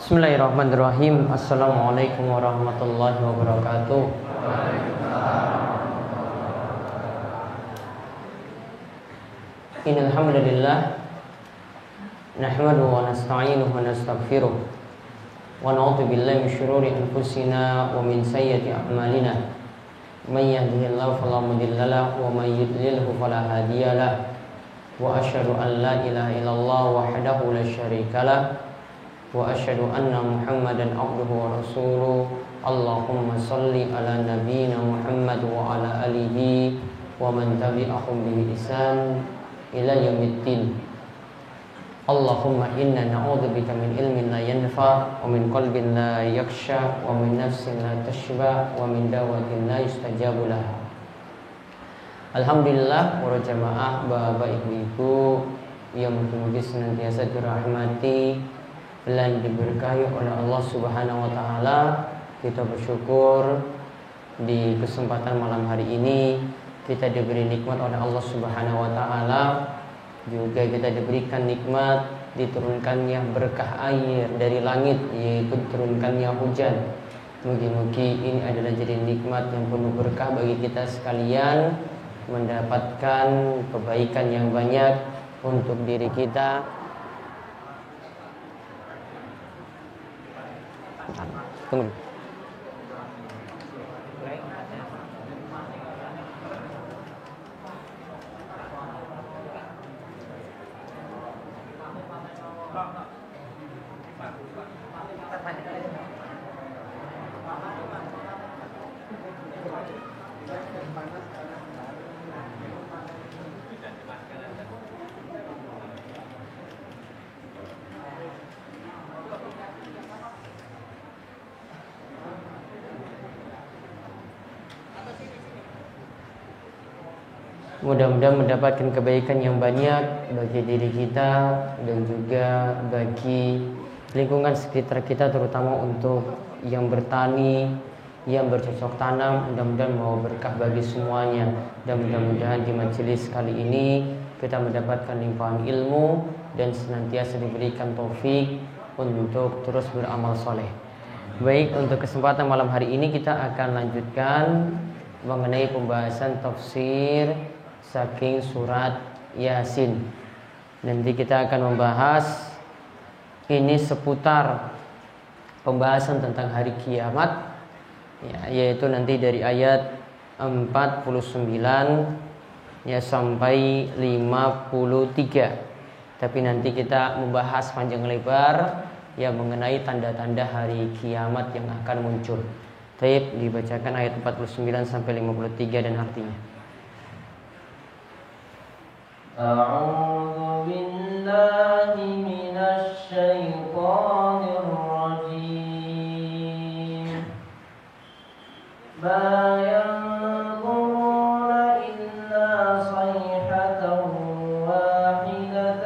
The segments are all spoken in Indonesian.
Bismillahirrahmanirrahim. Assalamualaikum warahmatullahi wabarakatuh. Innal hamdalillah nahmaduhu wa nasta'inuhu wa nastaghfiruh wa na'udzu billahi min shururi anfusina wa min sayyiati a'malina. May yahdihillahu fala mudilla lahu wa may yudlilhu fala hadiya lahu. Wa asyhadu an la ilaha illallah wahdahu la syarika lahu wa asyhadu anna Muhammadan abduhu wa rasuluh. Allahumma shalli ala nabiyyina Muhammad wa ala alihi wa man tabi'ahum bi ihsan ila yaumiddin. Allahumma inna na'udzubika min ilmin la yanfa wa min qalbin la yakhsha wa min nafsin la tashba wa min dawatin la yustajabu laha. Alhamdulillah, para jamaah, bapak ibu-ibu yang mungkin senantiasa dirahmati dan diberkahi oleh Allah Subhanahu wa taala. Kita bersyukur di kesempatan malam hari ini kita diberi nikmat oleh Allah Subhanahu wa taala. Juga kita diberikan nikmat diturunkannya berkah air dari langit, yaitu diturunkannya hujan. Mugi-mugi ini adalah jadi nikmat yang penuh berkah bagi kita sekalian, mendapatkan kebaikan yang banyak untuk diri kita. Tunggu. Mudah-mudahan mendapatkan kebaikan yang banyak bagi diri kita dan juga bagi lingkungan sekitar kita, terutama untuk yang bertani, yang bercocok tanam. Mudah-mudahan mau berkah bagi semuanya. Dan mudah-mudahan di majelis kali ini kita mendapatkan limpahan ilmu dan senantiasa diberikan taufik untuk terus beramal soleh. Baik, untuk kesempatan malam hari ini kita akan lanjutkan mengenai pembahasan tafsir saking surat Yasin. Nanti kita akan membahas ini seputar pembahasan tentang hari kiamat, ya, yaitu nanti dari ayat 49 ya sampai 53. Tapi nanti kita membahas panjang lebar ya mengenai tanda-tanda hari kiamat yang akan muncul. Baik, dibacakan ayat 49 sampai 53 dan artinya. أعوذ بالله من الشيطان الرجيم ما ينظرون إلا صيحة واحدة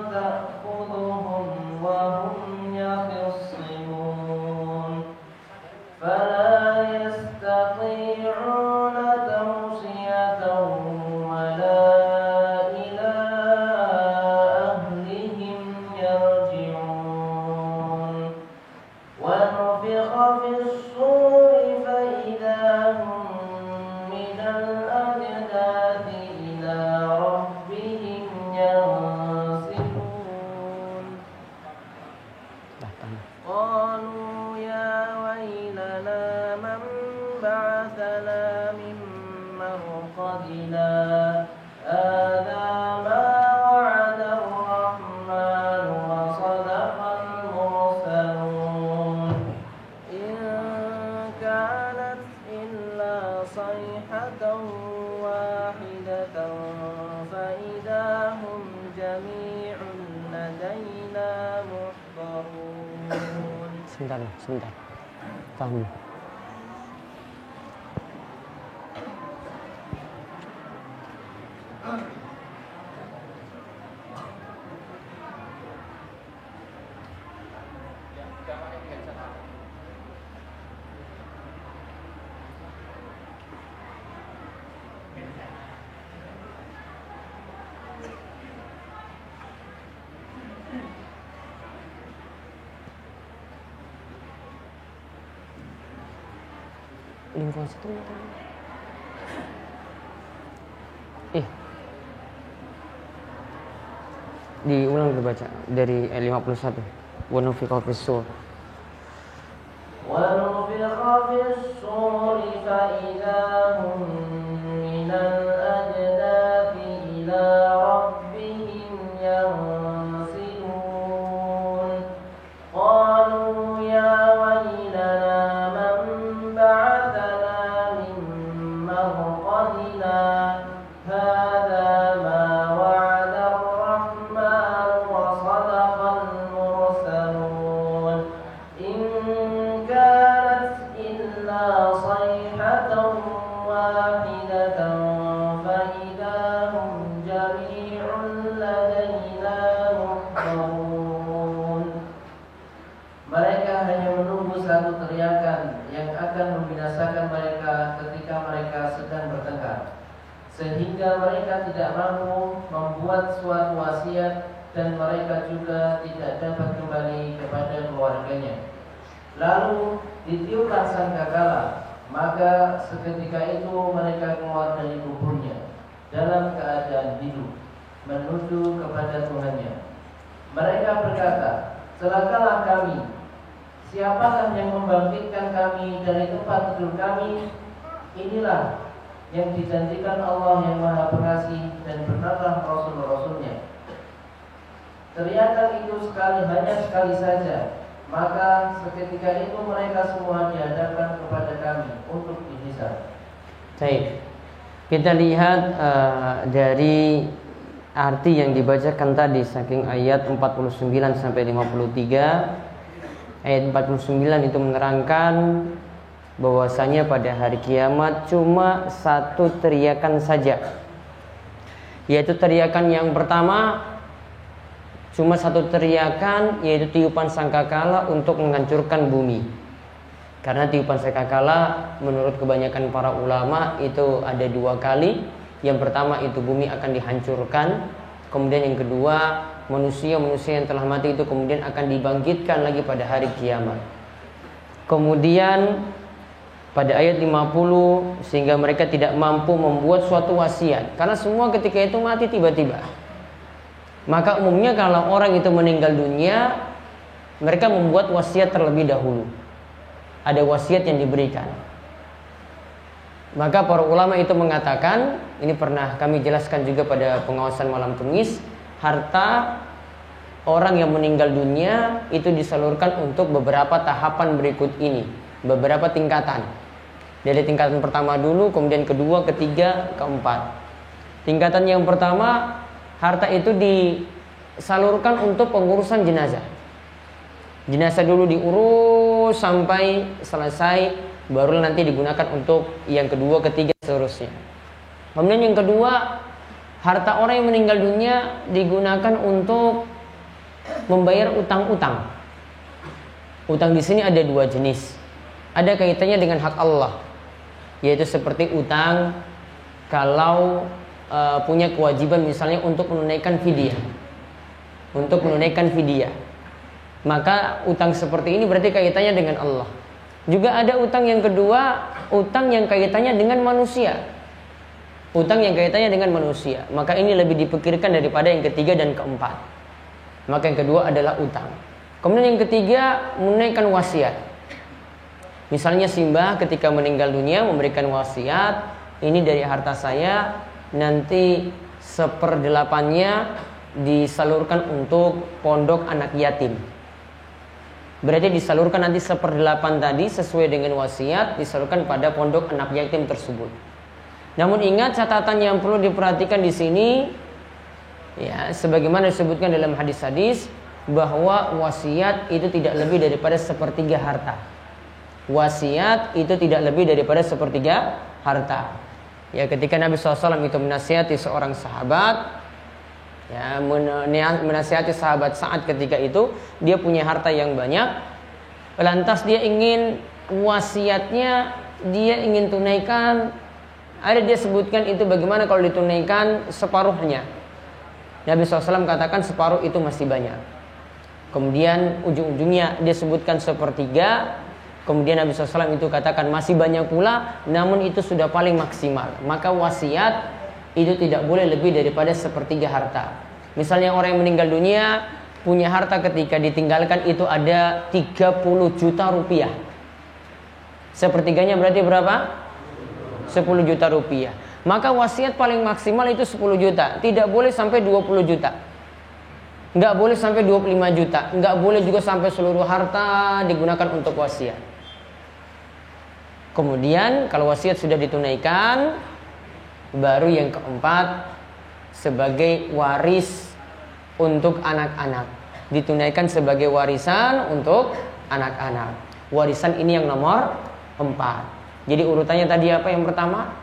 تأخذهم وهم يخصمون فلا يستطيعون توصية ولا Sebentar. Paham. Diulang dibaca dari 51. Wa nufiqa fis sur. ونفخ في الصور فإذا هم من الأجداث إلى ربهم ينسلون قالوا يا ويلنا من بعثنا من مرقدنا هذا ما وعد الرحمن وصدق المرسلون إن كانت إلا صيحة واحدة فإذا هم جميع لدينا محضرون. Mereka hanya menunggu satu teriakan yang akan membinasakan mereka ketika mereka sedang bertengkar, sehingga mereka tidak mampu membuat suatu wasiat dan mereka juga tidak dapat kembali kepada keluarganya. Lalu ditiupkan sangkakala, maka seketika itu mereka keluar dari kuburnya dalam keadaan hidup, menuju kepada Tuhannya. Mereka berkata, celakalah kami, siapakah yang membangkitkan kami dari tempat tidur kami? Inilah yang dijanjikan Allah yang Maha Pengasih dan benarlah Rasul-Rasulnya. Teriakan itu hanya sekali saja, maka seketika itu mereka semua dihadapkan kepada kami untuk dihisab. Baik. Kita lihat dari arti yang dibacakan tadi saking ayat 49 sampai 53. Ayat 49 itu menerangkan bahwasanya pada hari kiamat cuma satu teriakan saja. Yaitu teriakan yang pertama, cuma satu teriakan, yaitu tiupan sangkakala untuk menghancurkan bumi. Karena tiupan sangkakala menurut kebanyakan para ulama itu ada dua kali. Yang pertama itu bumi akan dihancurkan. Kemudian yang kedua, manusia-manusia yang telah mati itu kemudian akan dibangkitkan lagi pada hari kiamat. Kemudian pada ayat 50, sehingga mereka tidak mampu membuat suatu wasiat, karena semua ketika itu mati tiba-tiba. Maka umumnya kalau orang itu meninggal dunia, mereka membuat wasiat terlebih dahulu. Ada wasiat yang diberikan. Maka para ulama itu mengatakan, ini pernah kami jelaskan juga pada pengawasan malam Kamis, harta orang yang meninggal dunia itu disalurkan untuk beberapa tahapan berikut ini, beberapa tingkatan. Dari tingkatan pertama dulu, kemudian kedua, ketiga, keempat. Tingkatan yang pertama, harta itu disalurkan untuk pengurusan jenazah. Jenazah dulu diurus sampai selesai, baru nanti digunakan untuk yang kedua, ketiga, seterusnya. Kemudian yang kedua, harta orang yang meninggal dunia digunakan untuk membayar utang-utang. Utang di sini ada dua jenis. Ada kaitannya dengan hak Allah, yaitu seperti utang kalau punya kewajiban misalnya untuk menunaikan fidyah. Untuk menunaikan fidyah. Maka utang seperti ini berarti kaitannya dengan Allah. Juga ada utang yang kedua, utang yang kaitannya dengan manusia. Utang yang kaitannya dengan manusia. Maka ini lebih dipikirkan daripada yang ketiga dan keempat. Maka yang kedua adalah utang. Kemudian yang ketiga, menunaikan wasiat. Misalnya simbah ketika meninggal dunia memberikan wasiat, ini dari harta saya, nanti 1/8-nya disalurkan untuk pondok anak yatim. Berarti disalurkan nanti 1/8 tadi sesuai dengan wasiat disalurkan pada pondok anak yatim tersebut. Namun ingat catatan yang perlu diperhatikan di sini, ya, sebagaimana disebutkan dalam hadis-hadis bahwa wasiat itu tidak lebih daripada 1/3 harta. Wasiat itu tidak lebih daripada 1/3 harta. Ya, ketika Nabi SAW itu menasihati seorang sahabat, ya, menasihati sahabat Sa'ad ketika itu, dia punya harta yang banyak, lantas dia ingin wasiatnya, dia ingin tunaikan. Ada dia sebutkan itu bagaimana kalau ditunaikan separuhnya. Nabi SAW katakan separuh itu masih banyak. Kemudian ujung-ujungnya dia sebutkan 1/3. Kemudian Nabi SAW itu katakan masih banyak pula, namun itu sudah paling maksimal. Maka wasiat itu tidak boleh lebih daripada sepertiga harta. Misalnya orang yang meninggal dunia punya harta ketika ditinggalkan itu ada 30 juta rupiah. Sepertiganya berarti berapa? 10 juta rupiah. Maka wasiat paling maksimal itu 10 juta. Tidak boleh sampai 20 juta. Nggak boleh sampai 25 juta. Nggak boleh juga sampai seluruh harta digunakan untuk wasiat. Kemudian kalau wasiat sudah ditunaikan, baru yang keempat sebagai waris untuk anak-anak. Ditunaikan sebagai warisan untuk anak-anak. Warisan ini yang nomor 4. Jadi urutannya tadi apa yang pertama?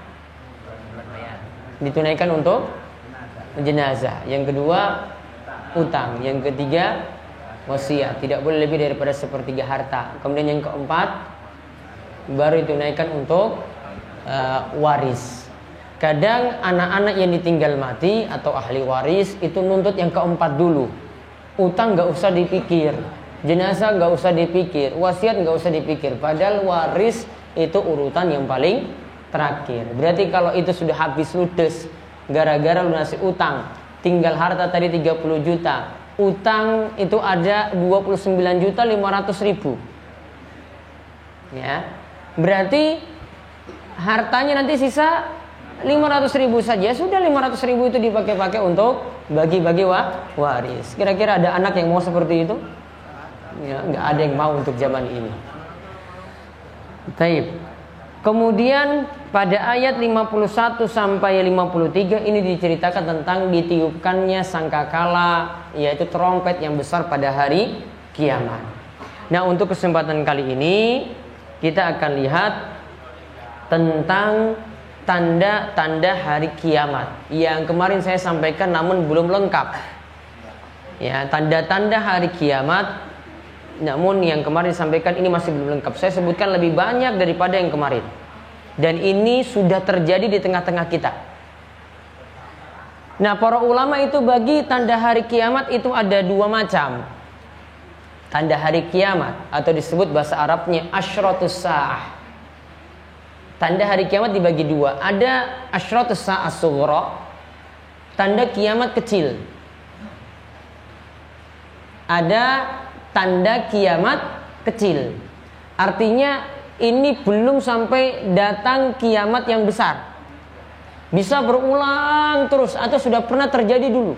Ditunaikan untuk jenazah. Yang kedua utang. Yang ketiga wasiat. Tidak boleh lebih daripada sepertiga harta. Kemudian yang keempat baru ditunaikan untuk waris. Kadang anak-anak yang ditinggal mati atau ahli waris itu nuntut yang keempat dulu. Utang nggak usah dipikir, jenazah nggak usah dipikir, wasiat nggak usah dipikir. Padahal waris itu urutan yang paling terakhir. Berarti kalau itu sudah habis ludes gara-gara lunasi utang, tinggal harta tadi 30 juta, utang itu ada 29.500.000. Ya. Berarti hartanya nanti sisa 500.000 saja. Sudah 500.000 itu dipakai-pakai untuk bagi-bagi waris. Kira-kira ada anak yang mau seperti itu? Ya, nggak ada yang mau untuk zaman ini. Baik. Kemudian pada ayat 51 sampai 53 ini diceritakan tentang ditiupkannya sangkakala, yaitu trompet yang besar pada hari kiamat. Nah, untuk kesempatan kali ini kita akan lihat tentang tanda-tanda hari kiamat yang kemarin saya sampaikan namun belum lengkap. Ya, tanda-tanda hari kiamat namun yang kemarin disampaikan ini masih belum lengkap. Saya sebutkan lebih banyak daripada yang kemarin. Dan ini sudah terjadi di tengah-tengah kita. Nah, para ulama itu bagi tanda hari kiamat itu ada dua macam. Tanda hari kiamat atau disebut bahasa Arabnya asyratus sa'ah. Tanda hari kiamat dibagi dua. Ada asyratus sa'ah sughra, tanda kiamat kecil. Ada tanda kiamat kecil. Artinya ini belum sampai datang kiamat yang besar. Bisa berulang terus atau sudah pernah terjadi dulu.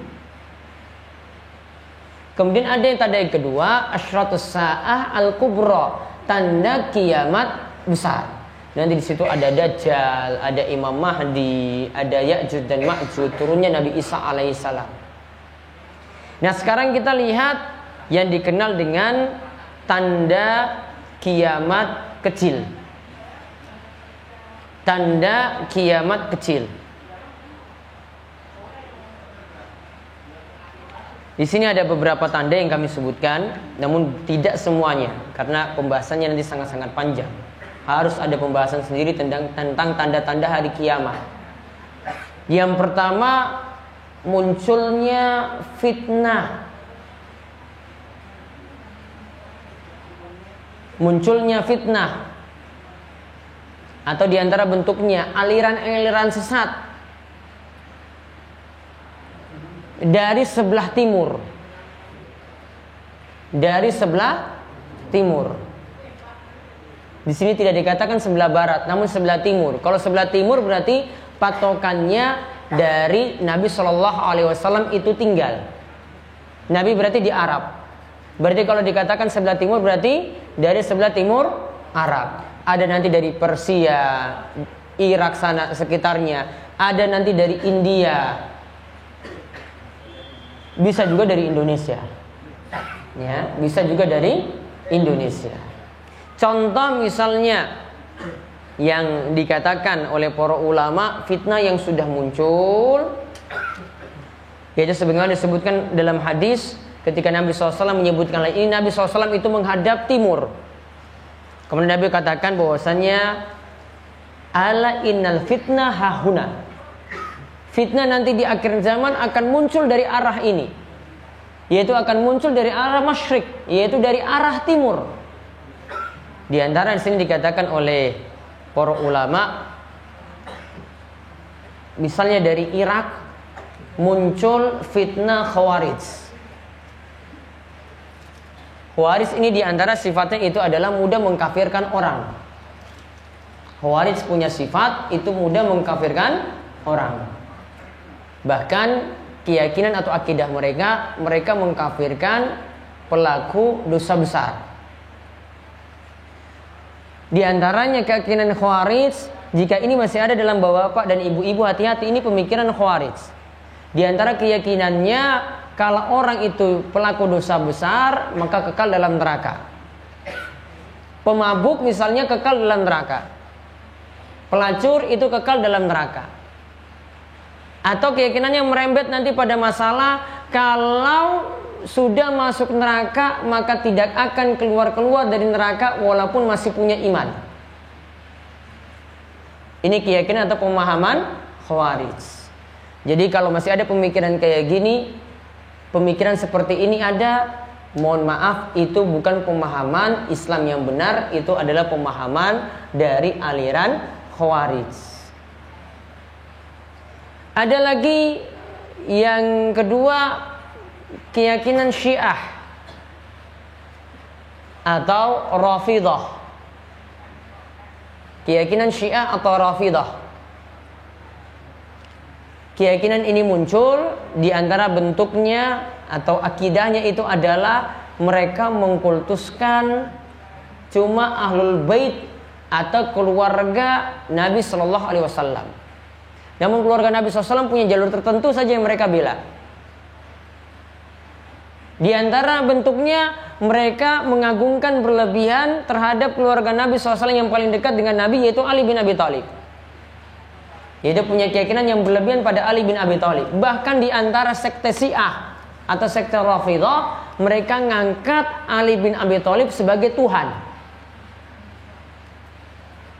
Kemudian ada yang tanda yang kedua, asyratus sa'ah al-kubra, tanda kiamat besar. Nanti di situ ada Dajjal, ada Imam Mahdi, ada Ya'juj dan Ma'juj, turunnya Nabi Isa alaihissalam. Nah, sekarang kita lihat yang dikenal dengan tanda kiamat kecil. Tanda kiamat kecil. Di sini ada beberapa tanda yang kami sebutkan, namun tidak semuanya karena pembahasannya nanti sangat-sangat panjang. Harus ada pembahasan sendiri tentang tanda-tanda hari kiamat. Yang pertama, munculnya fitnah. Munculnya fitnah atau diantara bentuknya aliran-aliran sesat dari sebelah timur. Dari sebelah timur. Di sini tidak dikatakan sebelah barat, namun sebelah timur. Kalau sebelah timur berarti patokannya dari Nabi Shallallahu Alaihi Wasallam itu tinggal. Nabi berarti di Arab. Berarti kalau dikatakan sebelah timur berarti dari sebelah timur Arab. Ada nanti dari Persia, Irak sana sekitarnya. Ada nanti dari India. Bisa juga dari Indonesia. Ya, bisa juga dari Indonesia. Contoh misalnya yang dikatakan oleh para ulama fitnah yang sudah muncul, yaitu sebagaimana disebutkan dalam hadis ketika Nabi SAW menyebutkan ini, Nabi SAW itu menghadap timur. Kemudian Nabi katakan bahwasannya ala innal fitnah hahuna. Fitnah nanti di akhir zaman akan muncul dari arah ini, yaitu akan muncul dari arah masyrik, yaitu dari arah timur. Di antara di sini dikatakan oleh para ulama, misalnya dari Irak muncul fitnah Khawarij. Khawarij ini di antara sifatnya itu adalah mudah mengkafirkan orang. Khawarij punya sifat itu mudah mengkafirkan orang. Bahkan keyakinan atau akidah mereka mengkafirkan pelaku dosa besar. Di antaranya keyakinan Khawarij, jika ini masih ada dalam bapak-bapak dan ibu-ibu, hati-hati, ini pemikiran Khawarij. Di antara keyakinannya, kalau orang itu pelaku dosa besar, maka kekal dalam neraka. Pemabuk misalnya kekal dalam neraka. Pelacur itu kekal dalam neraka. Atau keyakinannya merembet nanti pada masalah, kalau sudah masuk neraka maka tidak akan keluar-keluar dari neraka walaupun masih punya iman. Ini keyakinan atau pemahaman Khawarij. Jadi kalau masih ada pemikiran kayak gini, pemikiran seperti ini ada, mohon maaf, itu bukan pemahaman Islam yang benar, itu adalah pemahaman dari aliran Khawarij. Ada lagi yang kedua, keyakinan Syiah atau Rafidhah. Keyakinan Syiah atau Rafidhah. Keyakinan ini muncul di antara bentuknya atau akidahnya itu adalah mereka mengkultuskan cuma ahlul bait atau keluarga Nabi Shallallahu Alaihi Wasallam. Namun keluarga Nabi SAW punya jalur tertentu saja yang mereka bela. Di antara bentuknya mereka mengagungkan berlebihan terhadap keluarga Nabi SAW yang paling dekat dengan Nabi, yaitu Ali bin Abi Thalib. Yaitu punya keyakinan yang berlebihan pada Ali bin Abi Thalib. Bahkan di antara sekte Syiah atau sekte Rafidhah, mereka ngangkat Ali bin Abi Thalib sebagai Tuhan.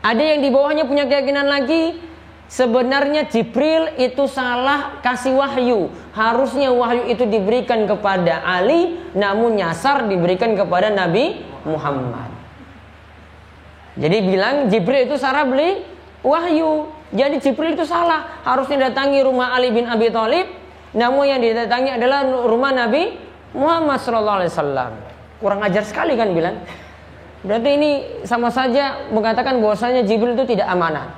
Ada yang di bawahnya punya keyakinan lagi, sebenarnya Jibril itu salah kasih wahyu. Harusnya wahyu itu diberikan kepada Ali, namun nyasar diberikan kepada Nabi Muhammad. Jadi bilang Jibril itu salah beli wahyu. Jadi Jibril itu salah, harusnya datangi rumah Ali bin Abi Thalib, namun yang didatangi adalah rumah Nabi Muhammad SAW. Kurang ajar sekali kan bilang. Berarti ini sama saja mengatakan bahwasanya Jibril itu tidak amanah.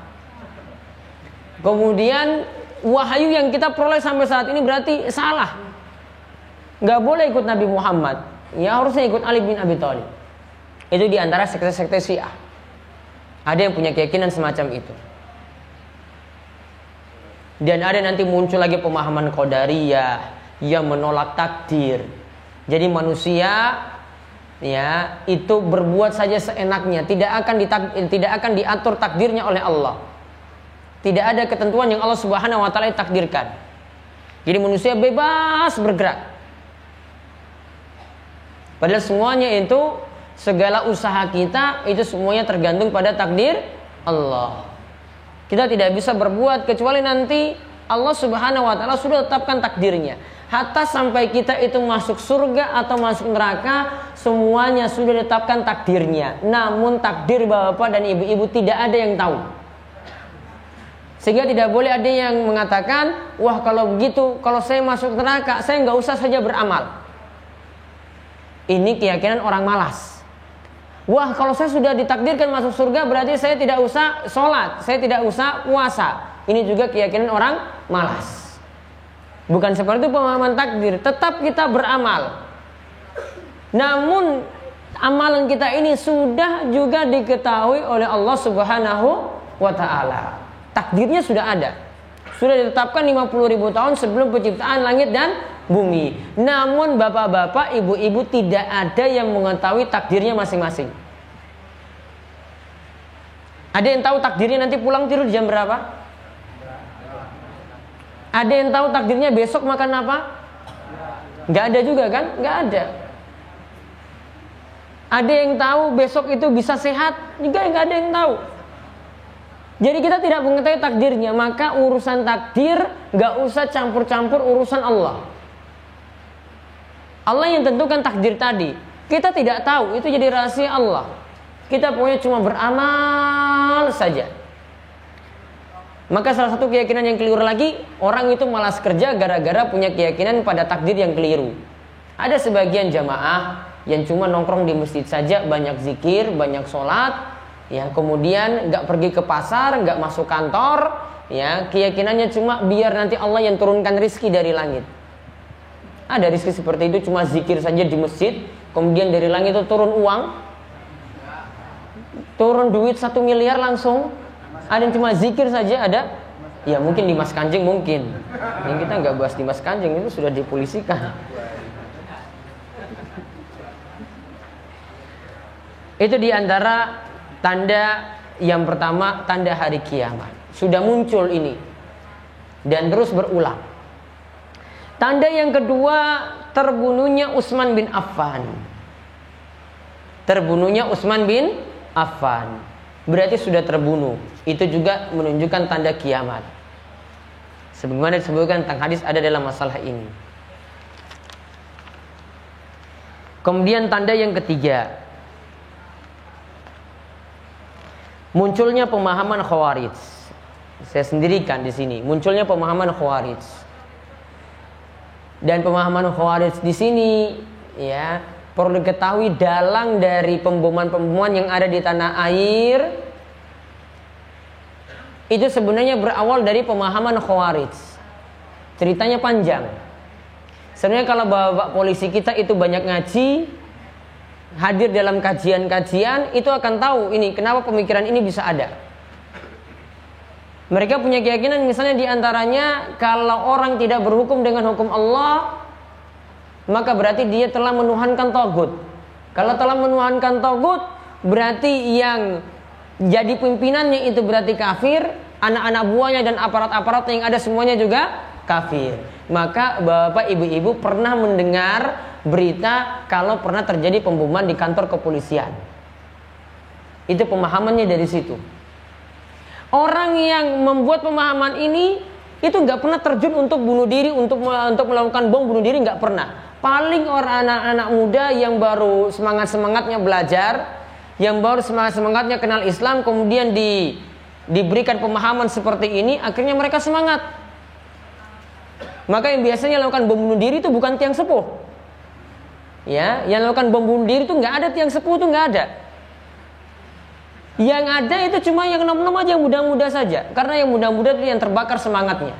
Kemudian wahyu yang kita peroleh sampai saat ini berarti salah. Gak boleh ikut Nabi Muhammad. Ya harusnya ikut Ali bin Abi Thalib. Itu diantara sekte-sekte Syiah. Ada yang punya keyakinan semacam itu. Dan ada nanti muncul lagi pemahaman Qadariyah yang menolak takdir. Jadi manusia ya itu berbuat saja seenaknya, tidak akan diatur takdirnya oleh Allah. Tidak ada ketentuan yang Allah Subhanahu wa taala takdirkan. Jadi manusia bebas bergerak. Padahal semuanya itu, segala usaha kita itu semuanya tergantung pada takdir Allah. Kita tidak bisa berbuat kecuali nanti Allah Subhanahu wa taala sudah tetapkan takdirnya. Hatta sampai kita itu masuk surga atau masuk neraka, semuanya sudah ditetapkan takdirnya. Namun takdir bapak dan ibu-ibu tidak ada yang tahu. Sehingga tidak boleh ada yang mengatakan, wah kalau begitu, kalau saya masuk neraka, saya nggak usah saja beramal. Ini keyakinan orang malas. Wah kalau saya sudah ditakdirkan masuk surga, berarti saya tidak usah sholat, saya tidak usah puasa. Ini juga keyakinan orang malas. Bukan seperti itu pemahaman takdir. Tetap kita beramal. Namun amalan kita ini sudah juga diketahui oleh Allah Subhanahu wa ta'ala. Takdirnya sudah ada. Sudah ditetapkan 50.000 tahun sebelum penciptaan langit dan bumi. Namun bapak-bapak, ibu-ibu tidak ada yang mengetahui takdirnya masing-masing. Ada yang tahu takdirnya nanti pulang tidur jam berapa? Ada yang tahu takdirnya besok makan apa? Gak ada juga kan? Gak ada. Ada yang tahu besok itu bisa sehat? Juga gak ada yang tahu. Jadi kita tidak mengetahui takdirnya. Maka urusan takdir gak usah campur-campur urusan Allah. Allah yang tentukan takdir tadi. Kita tidak tahu, itu jadi rahasia Allah. Kita pokoknya cuma beramal saja. Maka salah satu keyakinan yang keliru lagi, orang itu malas kerja gara-gara punya keyakinan pada takdir yang keliru. Ada sebagian jamaah yang cuma nongkrong di masjid saja, banyak zikir, banyak sholat, ya, kemudian nggak pergi ke pasar, nggak masuk kantor, ya, keyakinannya cuma biar nanti Allah yang turunkan rizki dari langit. Ada rizki seperti itu, cuma zikir saja di masjid, kemudian dari langit itu turun uang, turun duit 1 miliar langsung. Ada yang cuma zikir saja, ada, ya mungkin Dimas Kanjeng mungkin. Yang kita nggak bahas Dimas Kanjeng, itu sudah dipolisikan. Itu diantara tanda yang pertama, tanda hari kiamat. Sudah muncul ini dan terus berulang. Tanda yang kedua, terbunuhnya Utsman bin Affan. Terbunuhnya Utsman bin Affan. Berarti sudah terbunuh. Itu juga menunjukkan tanda kiamat. Sebagaimana disebutkan tentang hadis ada dalam masalah ini. Kemudian tanda yang ketiga, munculnya pemahaman Khawarij. Saya sendirikan di sini. Munculnya pemahaman Khawarij. Dan pemahaman Khawarij di sini, ya, perlu diketahui dalang dari pemboman-pemboman yang ada di tanah air. Itu sebenarnya berawal dari pemahaman Khawarij. Ceritanya panjang. Sebenarnya kalau bapak polisi kita itu banyak ngaji, hadir dalam kajian-kajian, itu akan tahu ini kenapa pemikiran ini bisa ada. Mereka punya keyakinan misalnya diantaranya, kalau orang tidak berhukum dengan hukum Allah, maka berarti dia telah menuhankan tagut. Kalau telah menuhankan tagut, berarti yang jadi pimpinannya itu berarti kafir, anak-anak buahnya dan aparat-aparat yang ada semuanya juga kafir. Maka bapak ibu-ibu pernah mendengar berita kalau pernah terjadi pemboman di kantor kepolisian. Itu pemahamannya dari situ. Orang yang membuat pemahaman ini itu nggak pernah terjun untuk bunuh diri, untuk melakukan bom bunuh diri, nggak pernah. Paling orang anak-anak muda yang baru semangat-semangatnya belajar, yang baru semangat-semangatnya kenal Islam, kemudian diberikan pemahaman seperti ini, akhirnya mereka semangat. Maka yang biasanya lakukan bom bunuh diri itu bukan tiang sepuh. Ya, yang lakukan bom bunuh diri itu nggak ada tiang sepuh, itu nggak ada. Yang ada itu cuma yang nom-nom aja, yang muda-muda saja. Karena yang muda-muda itu yang terbakar semangatnya.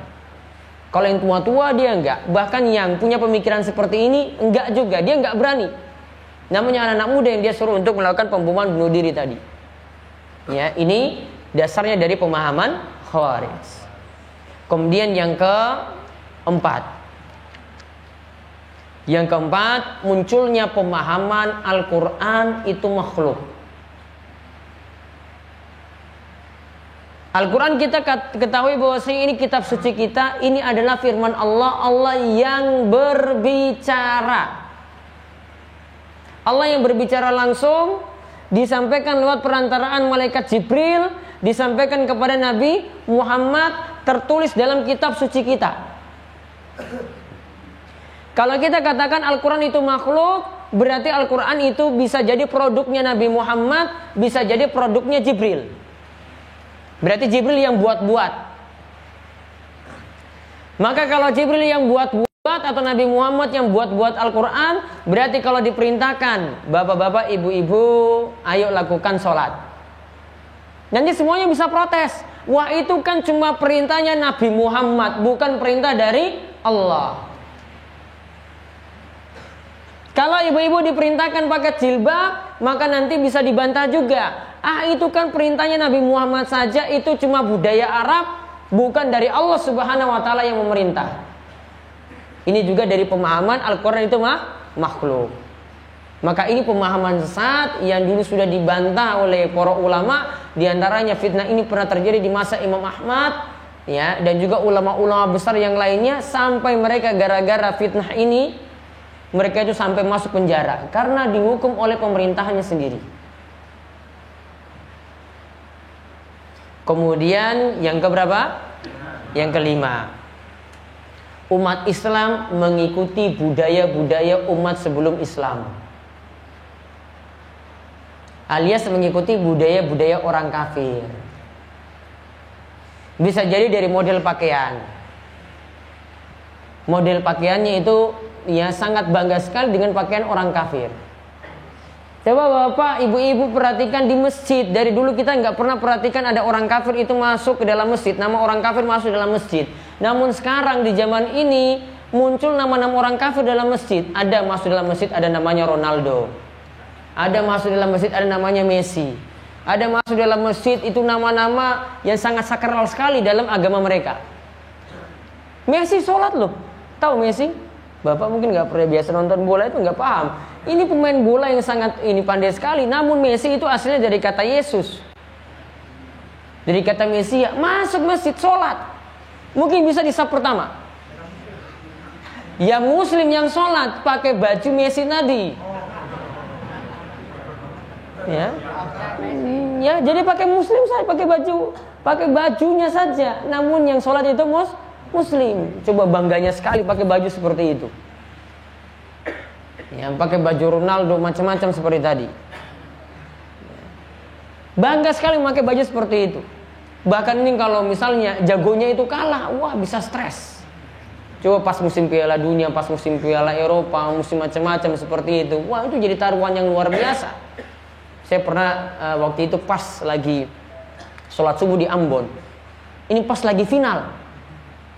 Kalau yang tua-tua dia enggak. Bahkan yang punya pemikiran seperti ini enggak juga, dia enggak berani. Namanya anak-anak muda yang dia suruh untuk melakukan pemboman bunuh diri tadi. Ya, ini dasarnya dari pemahaman Khawarij. Kemudian yang keempat, munculnya pemahaman Al-Quran itu makhluk. Al-Quran kita ketahui bahwa ini kitab suci kita, ini adalah firman Allah, Allah yang berbicara. Allah yang berbicara langsung, disampaikan lewat perantaraan malaikat Jibril, disampaikan kepada Nabi Muhammad, tertulis dalam kitab suci kita. Kalau kita katakan Al-Quran itu makhluk, berarti Al-Quran itu bisa jadi produknya Nabi Muhammad, bisa jadi produknya Jibril. Berarti Jibril yang buat-buat. Maka kalau Jibril yang buat-buat atau Nabi Muhammad yang buat-buat Al-Quran, berarti kalau diperintahkan, bapak-bapak, ibu-ibu, ayo lakukan sholat. Nanti semuanya bisa protes. Wah, itu kan cuma perintahnya Nabi Muhammad, bukan perintah dari Allah. Kalau ibu-ibu diperintahkan pakai jilbab, maka nanti bisa dibantah juga. Itu kan perintahnya Nabi Muhammad saja, itu cuma budaya Arab, bukan dari Allah Subhanahu wa taala yang memerintah. Ini juga dari pemahaman Al-Quran itu makhluk. Maka ini pemahaman sesat yang dulu sudah dibantah oleh para ulama. Di antaranya fitnah ini pernah terjadi di masa Imam Ahmad, ya, dan juga ulama-ulama besar yang lainnya, sampai mereka gara-gara fitnah ini mereka itu sampai masuk penjara karena dihukum oleh pemerintahannya sendiri. Kemudian yang keberapa? Yang kelima, umat Islam mengikuti budaya-budaya umat sebelum Islam. alias mengikuti budaya-budaya orang kafir. Bisa jadi dari model pakaian. Model pakaiannya itu ya sangat bangga sekali dengan pakaian orang kafir. Coba bapak, ibu-ibu perhatikan di masjid. Dari dulu kita nggak pernah perhatikan ada orang kafir itu masuk ke dalam masjid. Nama orang kafir masuk dalam masjid. Namun sekarang di zaman ini muncul nama-nama orang kafir dalam masjid. Ada masuk dalam masjid, ada namanya Ronaldo. Ada masuk dalam masjid, ada namanya Messi. Ada masuk dalam masjid, itu nama-nama yang sangat sakral sekali dalam agama mereka. Messi sholat loh. Tahu Messi? Bapak mungkin nggak pernah biasa nonton bola itu nggak paham. Ini pemain bola yang sangat pandai sekali. Namun Messi itu aslinya dari kata Yesus. Dari kata Mesia. Masuk masjid sholat. Mungkin bisa di saf pertama. Yang Muslim yang sholat pakai baju Messi tadi. Ya, jadi pakai Muslim saja, pakai bajunya saja. Namun yang sholat itu Muslim. Coba bangganya sekali pakai baju seperti itu. Yang pakai baju Ronaldo macam-macam seperti tadi. Bangga sekali memakai baju seperti itu. Bahkan ini kalau misalnya jagonya itu kalah, wah bisa stres. Coba pas musim Piala Dunia, pas musim Piala Eropa, musim macam-macam seperti itu. Wah itu jadi taruhan yang luar biasa. Saya pernah waktu itu pas lagi sholat subuh di Ambon. Ini pas lagi final.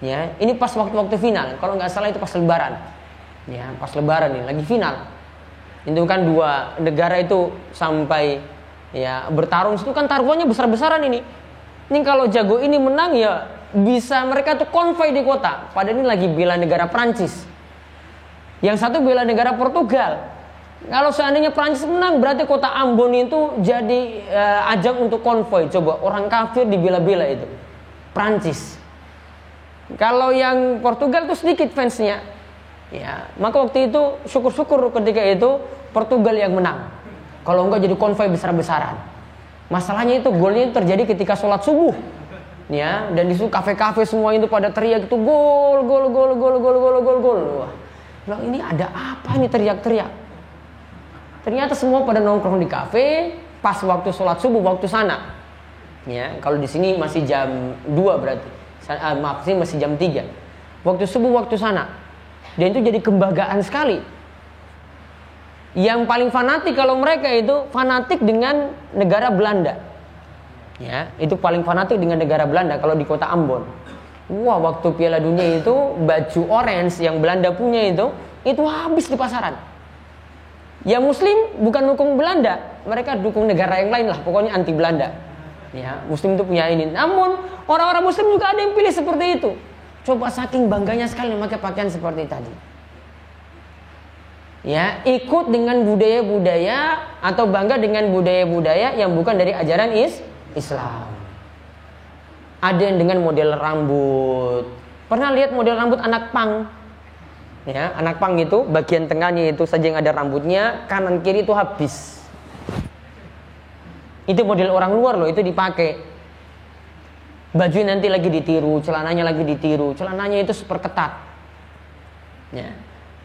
Ya, ini pas waktu-waktu final. Kalau nggak salah itu pas Lebaran. Ya, pas Lebaran nih, lagi final. Itu kan dua negara itu sampai ya bertarung, itu kan taruhannya besar-besaran ini. Ini kalau jago ini menang ya bisa mereka tuh konvoi di kota. Padahal ini lagi bela negara Prancis. Yang satu bela negara Portugal. Kalau seandainya Prancis menang berarti kota Ambon itu jadi ajang untuk konvoi. Coba orang kafir dibela-bela itu. Prancis. Kalau yang Portugal tuh sedikit fansnya. Ya, maka waktu itu syukur-syukur ketika itu Portugal yang menang. Kalau enggak jadi konvoi besar-besaran. Masalahnya itu golnya itu terjadi ketika sholat subuh. Ya, dan di situ kafe-kafe semua itu pada teriak itu gol. Wah, bilang ini ada apa ini teriak-teriak? Ternyata semua pada nongkrong di kafe pas waktu sholat subuh waktu sana. Ya, kalau di sini masih jam 2 berarti. Maaf, sini masih jam 3. Waktu subuh waktu sana. Dan itu jadi kebanggaan sekali. Yang paling fanatik kalau mereka itu fanatik dengan negara Belanda. Ya, itu paling fanatik dengan negara Belanda kalau di kota Ambon. Wah, waktu Piala Dunia itu baju orange yang Belanda punya itu habis di pasaran. Yang Muslim bukan dukung Belanda, mereka dukung negara yang lain lah, pokoknya anti Belanda. Ya, Muslim itu punya ini. Namun orang-orang Muslim juga ada yang pilih seperti itu. Coba saking bangganya sekali memakai pakaian seperti tadi. Ya, ikut dengan budaya-budaya atau bangga dengan budaya-budaya yang bukan dari ajaran Islam. Ada yang dengan model rambut. Pernah lihat model rambut anak pang? Ya, anak pang itu bagian tengahnya itu saja yang ada rambutnya, kanan kiri itu habis. Itu model orang luar loh, itu dipakai. Baju nanti lagi ditiru, celananya lagi ditiru, celananya itu super ketat. Ya.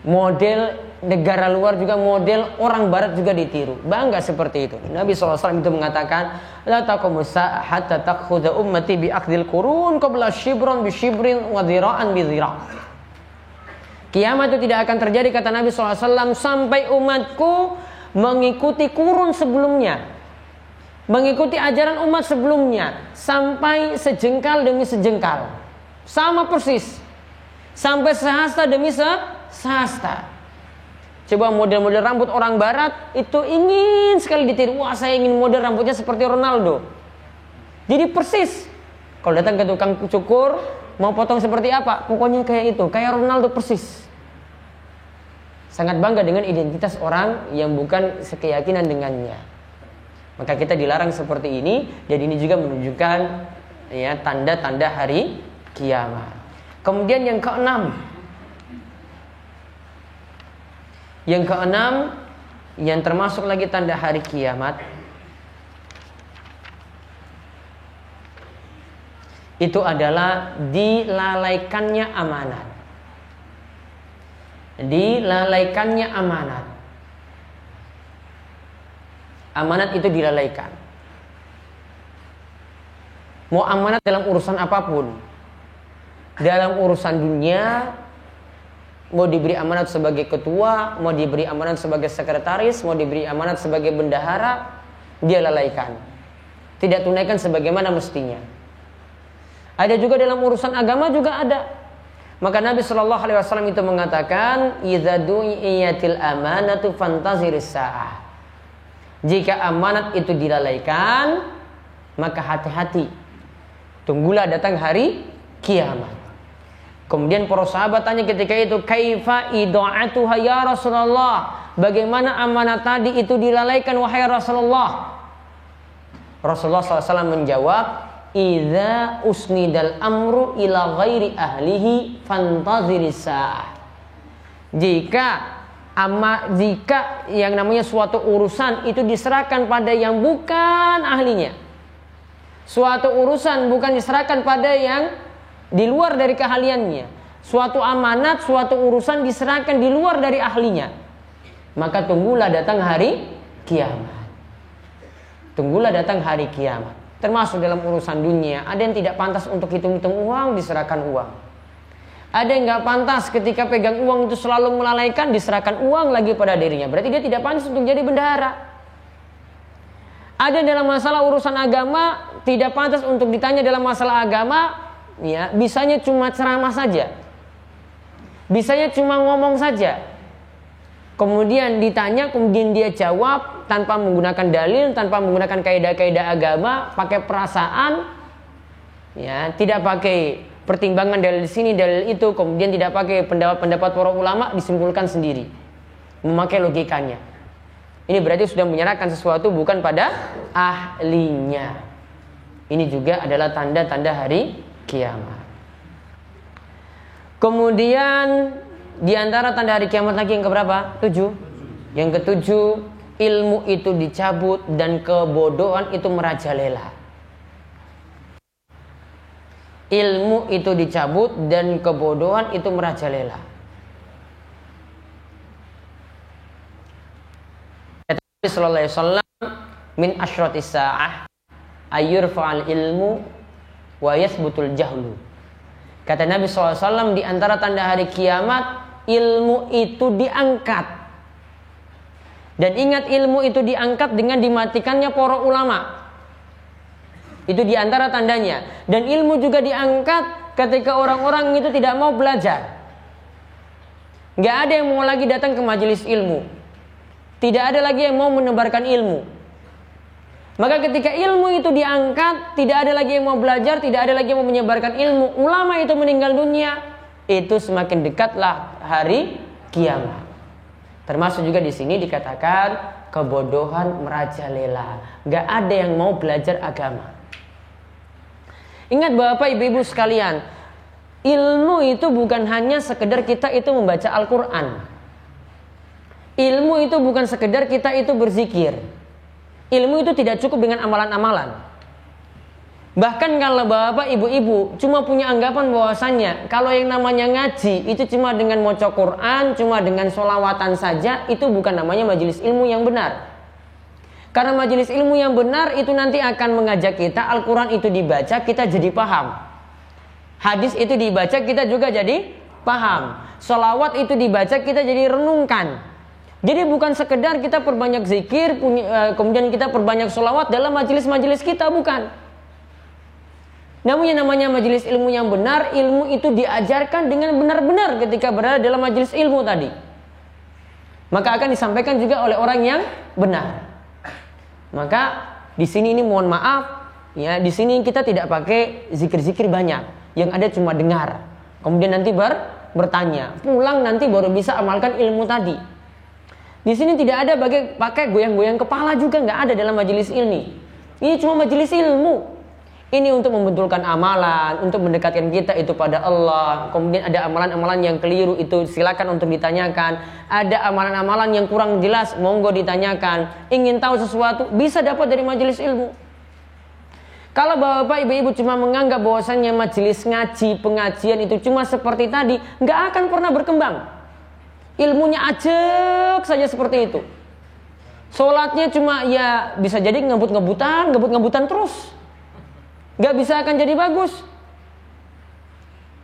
Model negara luar juga, model orang barat juga ditiru. Bangga seperti itu. Nabi SAW itu mengatakan, la taqumu sa'ah hatta takhudha ummati bi akhdil qurun qabla shibran bi shibrin wa dhira'an bi dhira'. Kiamat itu tidak akan terjadi kata Nabi SAW sampai umatku mengikuti kurun sebelumnya. Mengikuti ajaran umat sebelumnya sampai sejengkal demi sejengkal, sama persis, sampai sehasta demi sehasta. Coba model-model rambut orang barat itu ingin sekali ditiru. Wah, saya ingin model rambutnya seperti Ronaldo. Jadi persis. Kalau datang ke tukang cukur mau potong seperti apa, pokoknya kayak itu, kayak Ronaldo persis. Sangat bangga dengan identitas orang yang bukan sekeyakinan dengannya. Maka kita dilarang seperti ini, dan ini juga menunjukkan ya tanda-tanda hari kiamat. Kemudian yang keenam, yang termasuk lagi tanda hari kiamat, itu adalah dilalaikannya amanat. Dilalaikannya amanat. amanat itu dilalaikan. Mau amanat dalam urusan apapun. Dalam urusan dunia, mau diberi amanat sebagai ketua, mau diberi amanat sebagai sekretaris, mau diberi amanat sebagai bendahara, dia lalaikan. Tidak tunaikan sebagaimana mestinya. Ada juga dalam urusan agama juga ada. Maka Nabi Shallallahu Alaihi Wasallam itu mengatakan, "Idza du'iyatil amanatu fantaziris sa'ah." Jika amanat itu dilalaikan, maka hati-hati. Tunggulah datang hari kiamat. Kemudian para sahabat tanya ketika itu, "Kaifa ida'atuha ya Rasulullah?" Bagaimana amanat tadi itu dilalaikan wahai Rasulullah? Rasulullah SAW menjawab, "Idza usnidal amru ila ghairi ahlihi fantaziris sa'ah." Jika yang namanya suatu urusan itu diserahkan pada yang bukan ahlinya, suatu urusan bukan diserahkan pada yang di luar dari keahliannya, suatu amanat, suatu urusan diserahkan di luar dari ahlinya, maka tunggulah datang hari kiamat. Tunggulah datang hari kiamat. Termasuk dalam urusan dunia, ada yang tidak pantas untuk hitung-hitung uang, diserahkan uang. Ada yang nggak pantas ketika pegang uang itu selalu melalaikan, diserahkan uang lagi pada dirinya. Berarti dia tidak pantas untuk jadi bendahara. Ada dalam masalah urusan agama, tidak pantas untuk ditanya dalam masalah agama, ya, bisanya cuma ceramah saja. Bisanya cuma ngomong saja. Kemudian ditanya, kemudian dia jawab tanpa menggunakan dalil, tanpa menggunakan kaidah-kaidah agama, pakai perasaan, ya, tidak pakai pertimbangan dalil sini, dalil itu, kemudian tidak pakai pendapat-pendapat para ulama, disimpulkan sendiri, memakai logikanya. Ini berarti sudah menyerahkan sesuatu bukan pada ahlinya. Ini juga adalah tanda-tanda hari kiamat. Kemudian di antara tanda hari kiamat lagi yang keberapa? 7. Yang ketujuh, ilmu itu dicabut dan kebodohan itu merajalela. Ilmu itu dicabut dan kebodohan itu merajalela. Nabi sallallahu alaihi wasallam, min asyratis sa'ah ayyurfa'al ilmu wa yathbutul jahlu. Kata Nabi sallallahu alaihi wasallam, di antara tanda hari kiamat, ilmu itu diangkat. Dan ingat, ilmu itu diangkat dengan dimatikannya para ulama. Itu di antara tandanya. Dan ilmu juga diangkat ketika orang-orang itu tidak mau belajar. Gak ada yang mau lagi datang ke majelis ilmu. Tidak ada lagi yang mau menebarkan ilmu. Maka ketika ilmu itu diangkat, tidak ada lagi yang mau belajar, tidak ada lagi yang mau menyebarkan ilmu, ulama itu meninggal dunia, itu semakin dekatlah hari kiamat. Termasuk juga di sini dikatakan kebodohan merajalela. Gak ada yang mau belajar agama. Ingat Bapak Ibu sekalian, ilmu itu bukan hanya sekedar kita itu membaca Al-Quran. Ilmu itu bukan sekedar kita itu berzikir. Ilmu itu tidak cukup dengan amalan-amalan. Bahkan kalau Bapak Ibu cuma punya anggapan bahwasannya kalau yang namanya ngaji itu cuma dengan maca Quran, cuma dengan sholawatan saja, itu bukan namanya majelis ilmu yang benar. Karena majelis ilmu yang benar itu nanti akan mengajak kita, Al-Quran itu dibaca, kita jadi paham. Hadis itu dibaca, kita juga jadi paham. Sholawat itu dibaca, kita jadi renungkan. Jadi bukan sekedar kita perbanyak zikir, kemudian kita perbanyak sholawat dalam majelis-majelis kita, bukan. Namun yang namanya majelis ilmu yang benar, ilmu itu diajarkan dengan benar-benar ketika berada dalam majelis ilmu tadi. Maka akan disampaikan juga oleh orang yang benar. Maka di sini ini mohon maaf, ya, di sini kita tidak pakai zikir-zikir banyak, yang ada cuma dengar. Kemudian nanti bertanya, pulang nanti baru bisa amalkan ilmu tadi. Di sini tidak ada pakai goyang-goyang kepala juga, nggak ada dalam majelis ilmi. Ini cuma majelis ilmu. Ini untuk membetulkan amalan, untuk mendekatkan kita itu pada Allah. Kemudian ada amalan-amalan yang keliru, itu silakan untuk ditanyakan. Ada amalan-amalan yang kurang jelas, monggo ditanyakan. Ingin tahu sesuatu, bisa dapat dari majelis ilmu. Kalau Bapak Ibu cuma menganggap bahwasannya majelis ngaji, pengajian itu cuma seperti tadi, nggak akan pernah berkembang. Ilmunya ajak saja seperti itu. Sholatnya cuma ya bisa jadi ngebut-ngebutan terus. Gak bisa akan jadi bagus.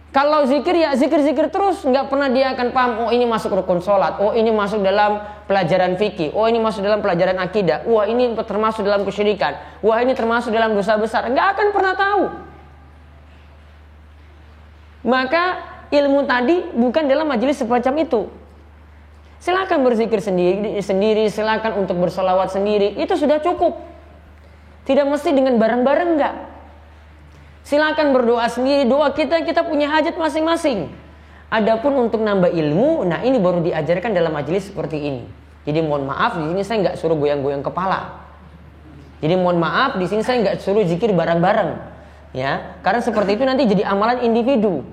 Kalau zikir ya zikir terus, nggak pernah dia akan paham. Oh ini masuk rukun sholat, oh ini masuk dalam pelajaran fikih, oh ini masuk dalam pelajaran akidah, wah ini termasuk dalam kesyirikan, wah ini termasuk dalam dosa besar. Nggak akan pernah tahu. Maka ilmu tadi bukan dalam majelis semacam itu. Silakan berzikir sendiri, silakan untuk bersolawat sendiri, itu sudah cukup. Tidak mesti dengan bareng-bareng, enggak. Silakan berdoa sendiri, doa kita punya hajat masing-masing. Adapun untuk nambah ilmu, nah ini baru diajarkan dalam majelis seperti ini. Jadi mohon maaf, di sini saya nggak suruh goyang-goyang kepala. Jadi mohon maaf, di sini saya nggak suruh zikir bareng-bareng, ya. Karena seperti itu nanti jadi amalan individu,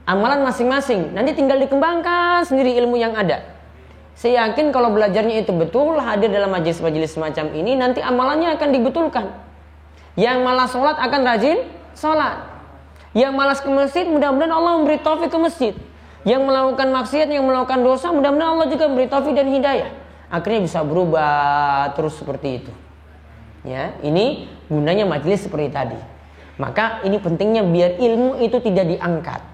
amalan masing-masing. Nanti tinggal dikembangkan sendiri ilmu yang ada. Saya yakin kalau belajarnya itu betul, hadir dalam majelis-majelis semacam ini, nanti amalannya akan dibetulkan. Yang malas sholat akan rajin sholat. Yang malas ke masjid, mudah-mudahan Allah memberi taufik ke masjid. Yang melakukan maksiat, yang melakukan dosa, mudah-mudahan Allah juga memberi taufik dan hidayah. Akhirnya bisa berubah terus seperti itu. Ya, ini gunanya majelis seperti tadi. Maka ini pentingnya biar ilmu itu tidak diangkat.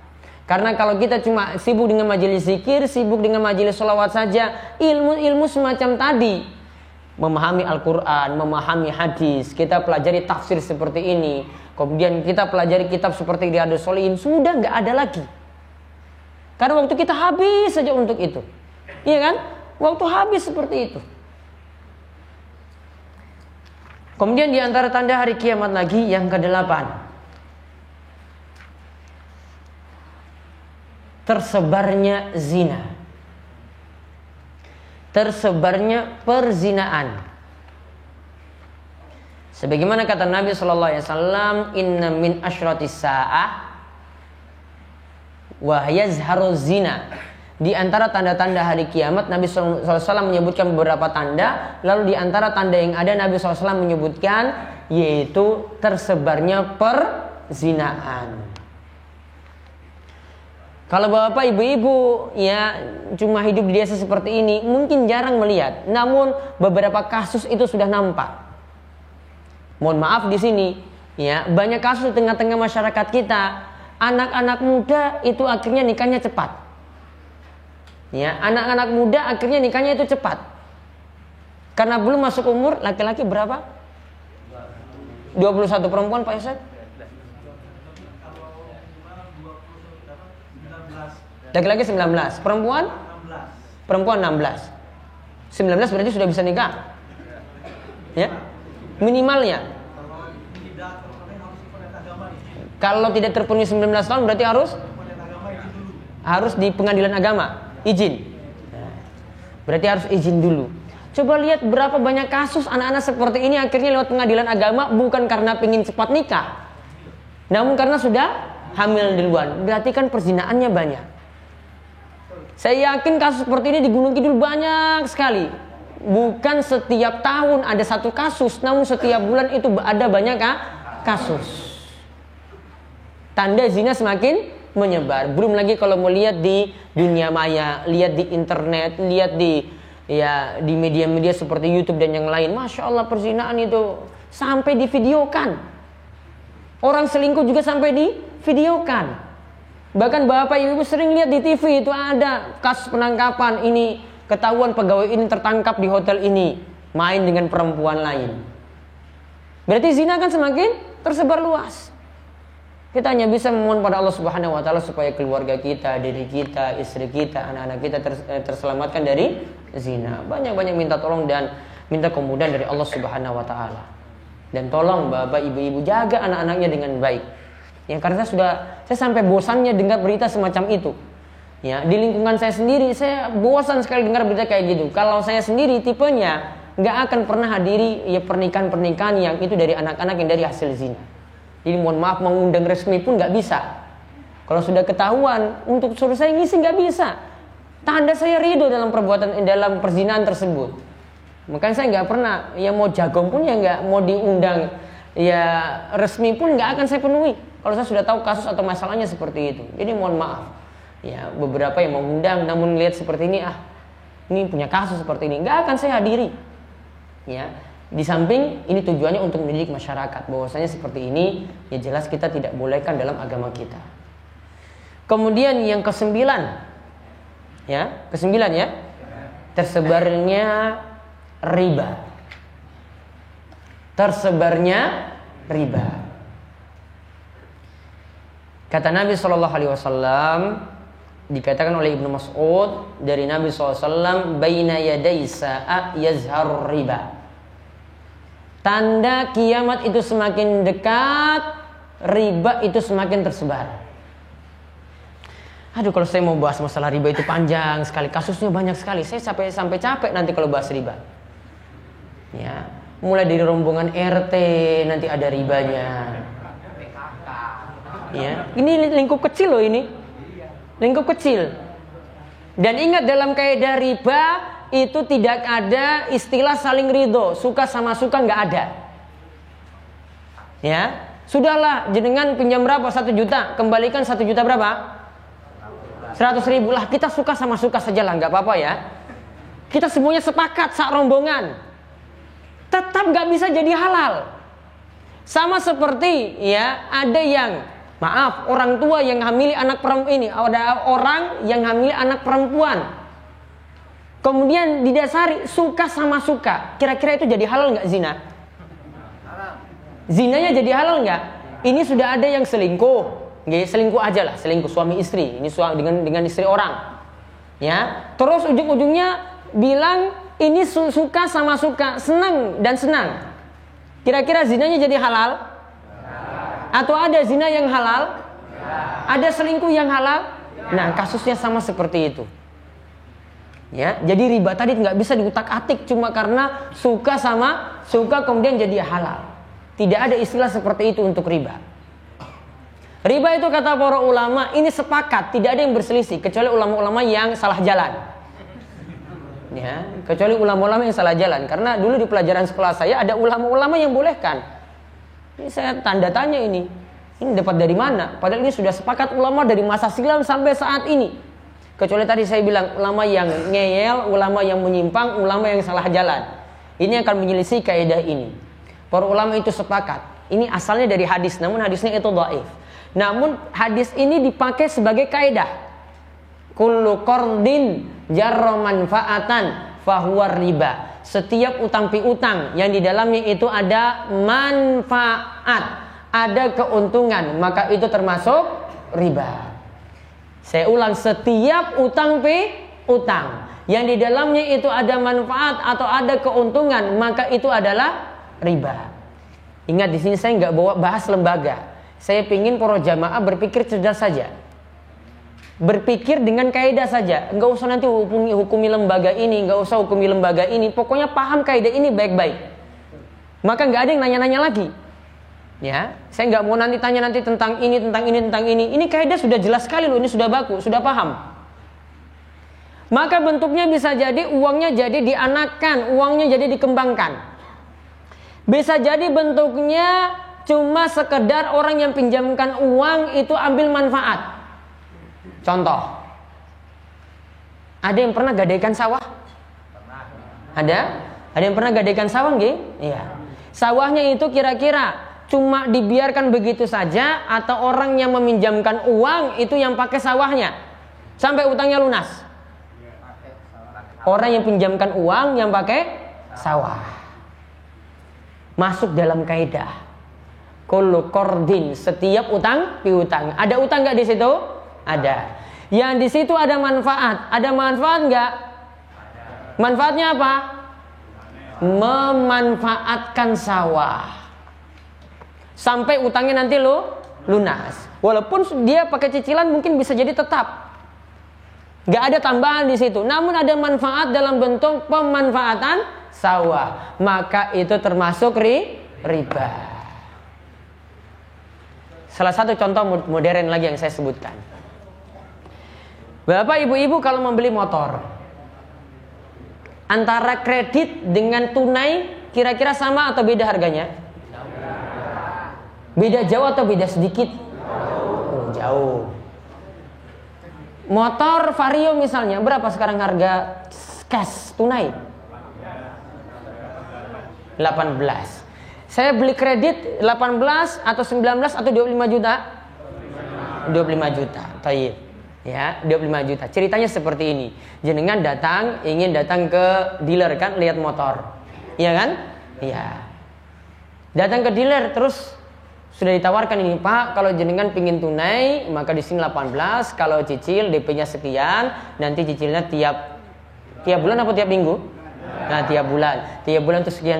Karena kalau kita cuma sibuk dengan majelis zikir, sibuk dengan majelis sholawat saja, ilmu-ilmu semacam tadi, memahami Al-Quran, memahami hadis, kita pelajari tafsir seperti ini, kemudian kita pelajari kitab seperti Riyadhus Shalihin, sudah nggak ada lagi. Karena waktu kita habis saja untuk itu, iya kan? Waktu habis seperti itu. Kemudian di antara tanda hari kiamat lagi yang ke-8, tersebarnya zina, tersebarnya perzinaan. Sebagaimana kata Nabi sallallahu alaihi wasallam, inna min asyratis saah wa yazharu zina. Di antara tanda-tanda hari kiamat, Nabi sallallahu alaihi wasallam menyebutkan beberapa tanda. Lalu di antara tanda yang ada, Nabi sallallahu alaihi wasallam menyebutkan yaitu tersebarnya perzinaan. Kalau bapak ibu-ibu ya cuma hidup di desa seperti ini, mungkin jarang melihat. Namun beberapa kasus itu sudah nampak. Mohon maaf di sini, ya banyak kasus di tengah-tengah masyarakat kita. Anak-anak muda itu akhirnya nikahnya cepat. Ya, anak-anak muda akhirnya nikahnya itu cepat. Karena belum masuk umur, laki-laki berapa? 21 perempuan Pak Yusuf? Laki-laki 19, perempuan 16. 19 berarti sudah bisa nikah. Ya. Minimalnya. Kalau tidak terpenuhi 19 tahun berarti harus di pengadilan agama izin. Berarti harus izin dulu. Coba lihat berapa banyak kasus anak-anak seperti ini akhirnya lewat pengadilan agama bukan karena pengen cepat nikah, namun karena sudah hamil duluan. Berarti kan perzinaannya banyak. Saya yakin kasus seperti ini di Gunung Kidul banyak sekali. Bukan setiap tahun ada satu kasus, namun setiap bulan itu ada banyak kasus. Tanda zina semakin menyebar. Belum lagi kalau mau lihat di dunia maya, lihat di internet, lihat di media-media seperti YouTube dan yang lain. Masya Allah, perzinaan itu sampai divideokan. Orang selingkuh juga sampai divideokan. Bahkan bapak ibu sering lihat di TV itu ada kasus penangkapan, ini ketahuan pegawai ini tertangkap di hotel ini main dengan perempuan lain. Berarti zina kan semakin tersebar luas. Kita hanya bisa memohon pada Allah Subhanahu wa taala supaya keluarga kita, diri kita, istri kita, anak-anak kita terselamatkan dari zina. Banyak-banyak minta tolong dan minta kemudahan dari Allah Subhanahu wa taala. Dan tolong bapak ibu-ibu jaga anak-anaknya dengan baik. Ya, karena saya sampai bosannya dengar berita semacam itu. Ya, di lingkungan saya sendiri saya bosan sekali dengar berita kayak gitu. Kalau saya sendiri tipenya nggak akan pernah hadiri ya pernikahan yang itu dari anak-anak yang dari hasil zina. Jadi mohon maaf, mengundang resmi pun nggak bisa. Kalau sudah ketahuan untuk suruh saya ngisi nggak bisa. Tanda saya ridho dalam dalam perzinahan tersebut. Makanya saya nggak pernah ya mau jagung pun ya nggak mau diundang ya resmi pun nggak akan saya penuhi. Kalau saya sudah tahu kasus atau masalahnya seperti itu. Jadi mohon maaf. Ya, beberapa yang mengundang namun lihat seperti ini ini punya kasus seperti ini, nggak akan saya hadiri. Ya, di samping ini tujuannya untuk mendidik masyarakat bahwasanya seperti ini, ya jelas kita tidak bolehkan dalam agama kita. Kemudian yang kesembilan, ya kesembilan ya, tersebarnya riba. Tersebarnya riba. Kata Nabi SAW, dikatakan oleh Ibnu Mas'ud dari Nabi SAW, baina yaday sa'a yazharur riba. Tanda kiamat itu semakin dekat, riba itu semakin tersebar. Aduh, kalau saya mau bahas masalah riba itu panjang sekali, kasusnya banyak sekali. Saya sampai capek nanti kalau bahas riba. Ya, mulai dari rombongan RT nanti ada ribanya. Ya, ini lingkup kecil loh ini. Lingkup kecil. Dan ingat dalam kaidah riba itu tidak ada istilah saling ridho, suka sama suka nggak ada. Ya, sudahlah jenengan pinjam berapa 1 juta, kembalikan 1 juta berapa? 100.000 lah, kita suka sama suka saja lah, nggak apa-apa ya. Kita semuanya sepakat sak rombongan. Tetap nggak bisa jadi halal. Sama seperti ya ada yang orang tua yang hamili anak perempuan ini, ada orang yang hamili anak perempuan. Kemudian didasari suka sama suka. Kira-kira itu jadi halal nggak zina? Zinanya jadi halal nggak? Ini sudah ada yang selingkuh. Selingkuh aja lah, selingkuh suami istri. Ini dengan istri orang. Ya, terus ujung-ujungnya bilang ini suka sama suka, senang dan senang. Kira-kira zinanya jadi halal? Atau ada zina yang halal? Ada selingkuh yang halal? Nah, kasusnya sama seperti itu. Ya, jadi riba tadi nggak bisa diutak-atik cuma karena suka sama suka kemudian jadi halal. Tidak ada istilah seperti itu untuk riba. Riba itu kata para ulama ini sepakat, tidak ada yang berselisih kecuali ulama-ulama yang salah jalan. Ya, kecuali ulama-ulama yang salah jalan. Karena dulu di pelajaran sekolah saya ada ulama-ulama yang bolehkan. Ini saya tanda tanya ini dapat dari mana? Padahal ini sudah sepakat ulama dari masa silam sampai saat ini. Kecuali tadi saya bilang ulama yang ngeyel, ulama yang menyimpang, ulama yang salah jalan. Ini akan menyelisih kaidah ini. Para ulama itu sepakat. Ini asalnya dari hadis, namun hadisnya itu dhaif. Namun hadis ini dipakai sebagai kaidah. Kullu qardin jarra manfaatan fahuwa riba. Setiap utang piutang yang di dalamnya itu ada manfaat, ada keuntungan, maka itu termasuk riba. Saya ulang, setiap utang piutang yang di dalamnya itu ada manfaat atau ada keuntungan, maka itu adalah riba. Ingat di sini saya nggak bawa bahas lembaga. Saya pingin para jamaah berpikir cerdas saja. Berpikir dengan kaidah saja. Nggak usah nanti hukumi lembaga ini, nggak usah hukumi lembaga ini. Pokoknya paham kaidah ini baik-baik. Maka nggak ada yang nanya-nanya lagi. Ya, saya nggak mau nanti tanya nanti tentang ini, tentang ini, tentang ini. Ini kaidah sudah jelas sekali loh, ini sudah baku, sudah paham. Maka bentuknya bisa jadi uangnya jadi dianakkan, uangnya jadi dikembangkan. Bisa jadi bentuknya cuma sekedar orang yang pinjamkan uang itu ambil manfaat. Contoh, ada yang pernah gadaikan sawah? Ada yang pernah gadaikan sawah nggih? Iya. Sawahnya itu kira-kira cuma dibiarkan begitu saja atau orang yang meminjamkan uang itu yang pakai sawahnya sampai utangnya lunas? Orang yang pinjamkan uang yang pakai sawah. Masuk dalam kaidah kullu qardin, setiap utang piutang. Ada utang nggak di situ? Ada. Yang di situ ada manfaat. Ada manfaat nggak? Manfaatnya apa? Memanfaatkan sawah sampai utangnya nanti lunas. Walaupun dia pakai cicilan mungkin bisa jadi tetap. Nggak ada tambahan di situ. Namun ada manfaat dalam bentuk pemanfaatan sawah. Maka itu termasuk riba. Salah satu contoh modern lagi yang saya sebutkan. Bapak ibu-ibu kalau membeli motor, antara kredit dengan tunai kira-kira sama atau beda harganya? Beda jauh atau beda sedikit? Jauh. Motor Vario misalnya berapa sekarang harga cash tunai? 18. Saya beli kredit 18 atau 19 atau 25 juta? 25 juta. Taib. Ya, 25 juta. Ceritanya seperti ini. Jenengan ingin datang ke dealer kan, lihat motor. Iya kan? Iya. Datang ke dealer terus sudah ditawarkan ini, Pak, kalau jenengan pingin tunai maka di sini 18, kalau cicil DP-nya sekian, nanti cicilnya tiap bulan apa tiap minggu? Nah, tiap bulan. Tiap bulan itu sekian.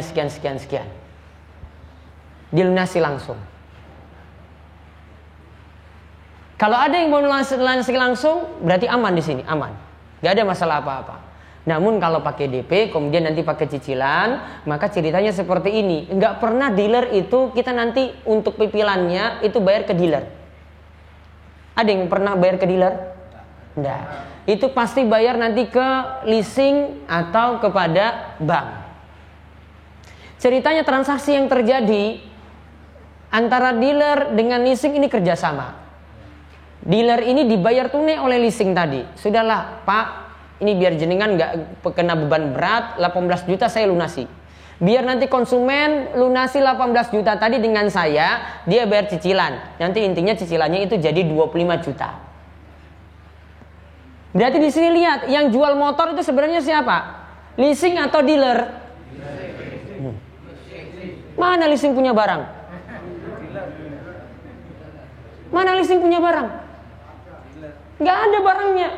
Dilunasi langsung. Kalau ada yang mau lunasi langsung, berarti aman di sini, aman. Gak ada masalah apa-apa. Namun kalau pakai DP, kemudian nanti pakai cicilan, maka ceritanya seperti ini. Nggak pernah dealer itu kita nanti untuk pipilannya itu bayar ke dealer. Ada yang pernah bayar ke dealer? Nggak. Itu pasti bayar nanti ke leasing atau kepada bank. Ceritanya transaksi yang terjadi antara dealer dengan leasing ini kerjasama. Dealer ini dibayar tunai oleh leasing tadi. Sudahlah, Pak, ini biar jenengan nggak kena beban berat, 18 juta saya lunasi. Biar nanti konsumen lunasi 18 juta tadi dengan saya, dia bayar cicilan. Nanti intinya cicilannya itu jadi 25 juta. Berarti di sini lihat, yang jual motor itu sebenarnya siapa? Leasing atau dealer? Mana leasing punya barang? Mana leasing punya barang? Nggak ada barangnya.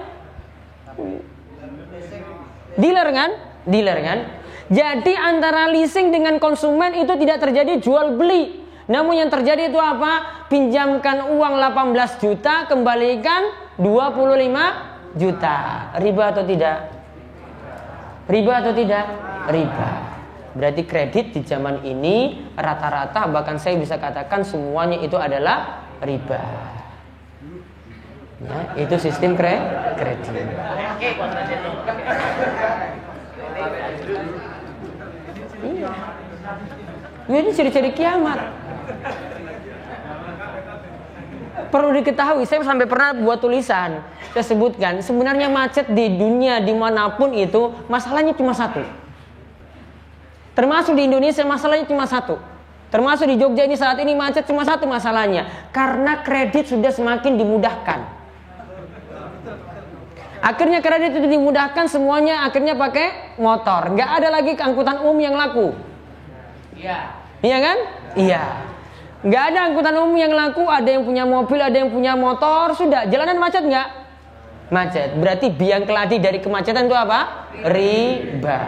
Dealer kan? Jadi antara leasing dengan konsumen itu tidak terjadi jual beli. Namun yang terjadi itu apa? Pinjamkan uang 18 juta, kembalikan 25 juta. Riba atau tidak? Riba atau tidak? Riba. Berarti kredit di zaman ini rata-rata, bahkan saya bisa katakan semuanya itu adalah riba. Ya, itu sistem kredit. Iya. Ini ciri-ciri kiamat. Perlu diketahui, saya sampai pernah buat tulisan. Saya sebutkan, sebenarnya macet di dunia dimanapun itu masalahnya cuma satu. Termasuk di Indonesia masalahnya cuma satu. Termasuk di Jogja ini saat ini macet cuma satu masalahnya. Karena kredit sudah semakin dimudahkan. Akhirnya kredit itu dimudahkan, semuanya akhirnya pakai motor. Nggak ada lagi angkutan umum yang laku. Iya. Iya kan? Iya. Nggak ada angkutan umum yang laku. Ada yang punya mobil, ada yang punya motor. Sudah, jalanan macet nggak? Macet. Berarti biang keladi dari kemacetan itu apa? Riba.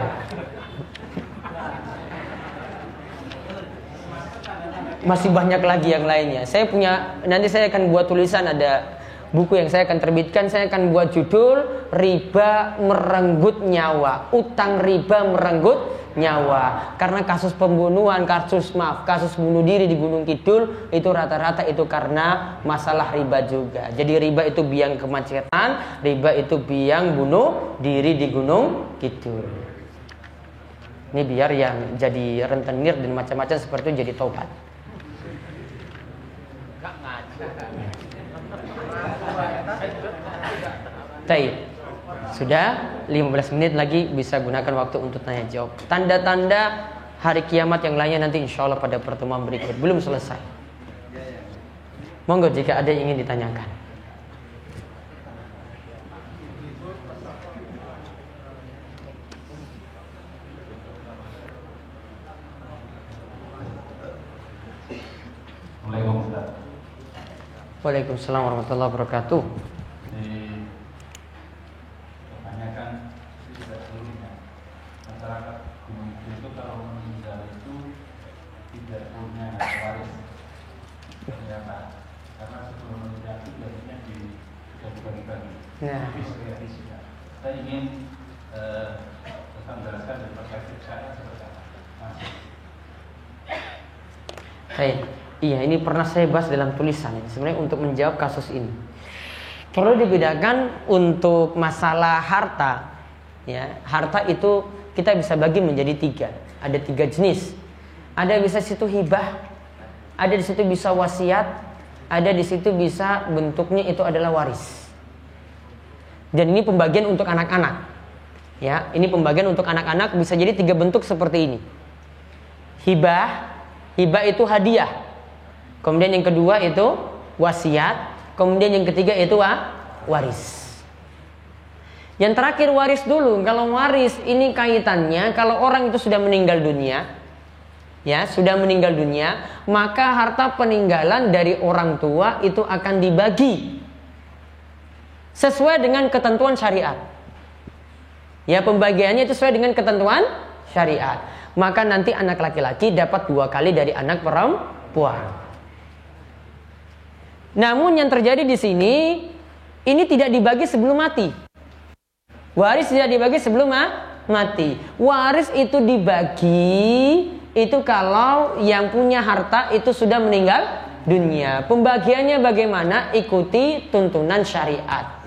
Masih banyak lagi yang lainnya. Nanti saya akan buat tulisan, ada buku yang saya akan terbitkan, saya akan buat judul Riba Merenggut Nyawa. Utang riba merenggut nyawa. Karena kasus pembunuhan, kasus bunuh diri di Gunung Kidul itu rata-rata itu karena masalah riba juga. Jadi riba itu biang kemacetan, riba itu biang bunuh diri di Gunung Kidul. Ini biar yang jadi rentenir dan macam-macam seperti itu jadi tobat. Baik. Sudah 15 menit lagi, bisa gunakan waktu untuk tanya jawab. Tanda-tanda hari kiamat yang lainnya nanti insya Allah pada pertemuan berikut. Belum selesai. Monggo jika ada yang ingin ditanyakan. Waalaikumsalam warahmatullahi wabarakatuh. Kebanyakan tidak seluruhnya masyarakat Gunung Kidul itu kalau meninggal itu tidak punya waris ternyata, karena sebelum meninggal itu biasanya sudah dibagi-bagi. Saya ingin tetap menjelaskan dari perspektif saya seperti apa. Baik. Iya, ini pernah saya bahas dalam tulisan ini. Sebenarnya untuk menjawab kasus ini perlu dibedakan untuk masalah harta. Ya, harta itu kita bisa bagi menjadi 3. Ada 3 jenis. Ada bisa situ hibah, ada di situ bisa wasiat, ada di situ bisa bentuknya itu adalah waris. Dan ini pembagian untuk anak-anak. Ya, ini pembagian untuk anak-anak bisa jadi 3 bentuk seperti ini. Hibah, hibah itu hadiah. Kemudian yang kedua itu wasiat, kemudian yang ketiga itu waris. Yang terakhir waris dulu. Kalau waris ini kaitannya kalau orang itu sudah meninggal dunia, ya, sudah meninggal dunia, maka harta peninggalan dari orang tua itu akan dibagi sesuai dengan ketentuan syariat. Ya, pembagiannya itu sesuai dengan ketentuan syariat. Maka nanti anak laki-laki dapat 2 kali dari anak perempuan. Namun yang terjadi di sini, ini tidak dibagi sebelum mati. Waris tidak dibagi sebelum mati. Waris itu dibagi itu kalau yang punya harta itu sudah meninggal dunia. Pembagiannya bagaimana? Ikuti tuntunan syariat.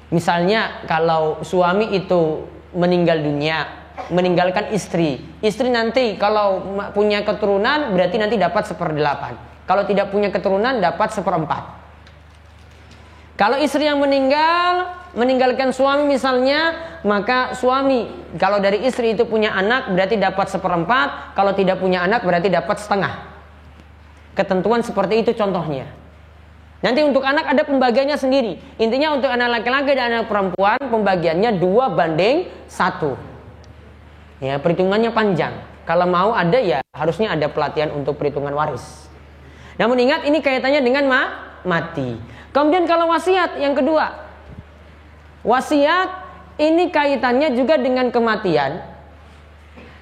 Misalnya kalau suami itu meninggal dunia, meninggalkan istri. Istri nanti kalau punya keturunan berarti nanti dapat 1/8. Kalau tidak punya keturunan dapat 1/4. Kalau istri yang meninggalkan suami misalnya, maka suami kalau dari istri itu punya anak berarti dapat 1/4. Kalau tidak punya anak berarti dapat setengah. Ketentuan seperti itu contohnya. Nanti untuk anak ada pembagiannya sendiri. Intinya untuk anak laki-laki dan anak perempuan pembagiannya 2:1. Ya, perhitungannya panjang. Kalau mau ada ya harusnya ada pelatihan untuk perhitungan waris. Namun ingat ini kaitannya dengan mati. Kemudian kalau wasiat yang kedua. Wasiat ini kaitannya juga dengan kematian.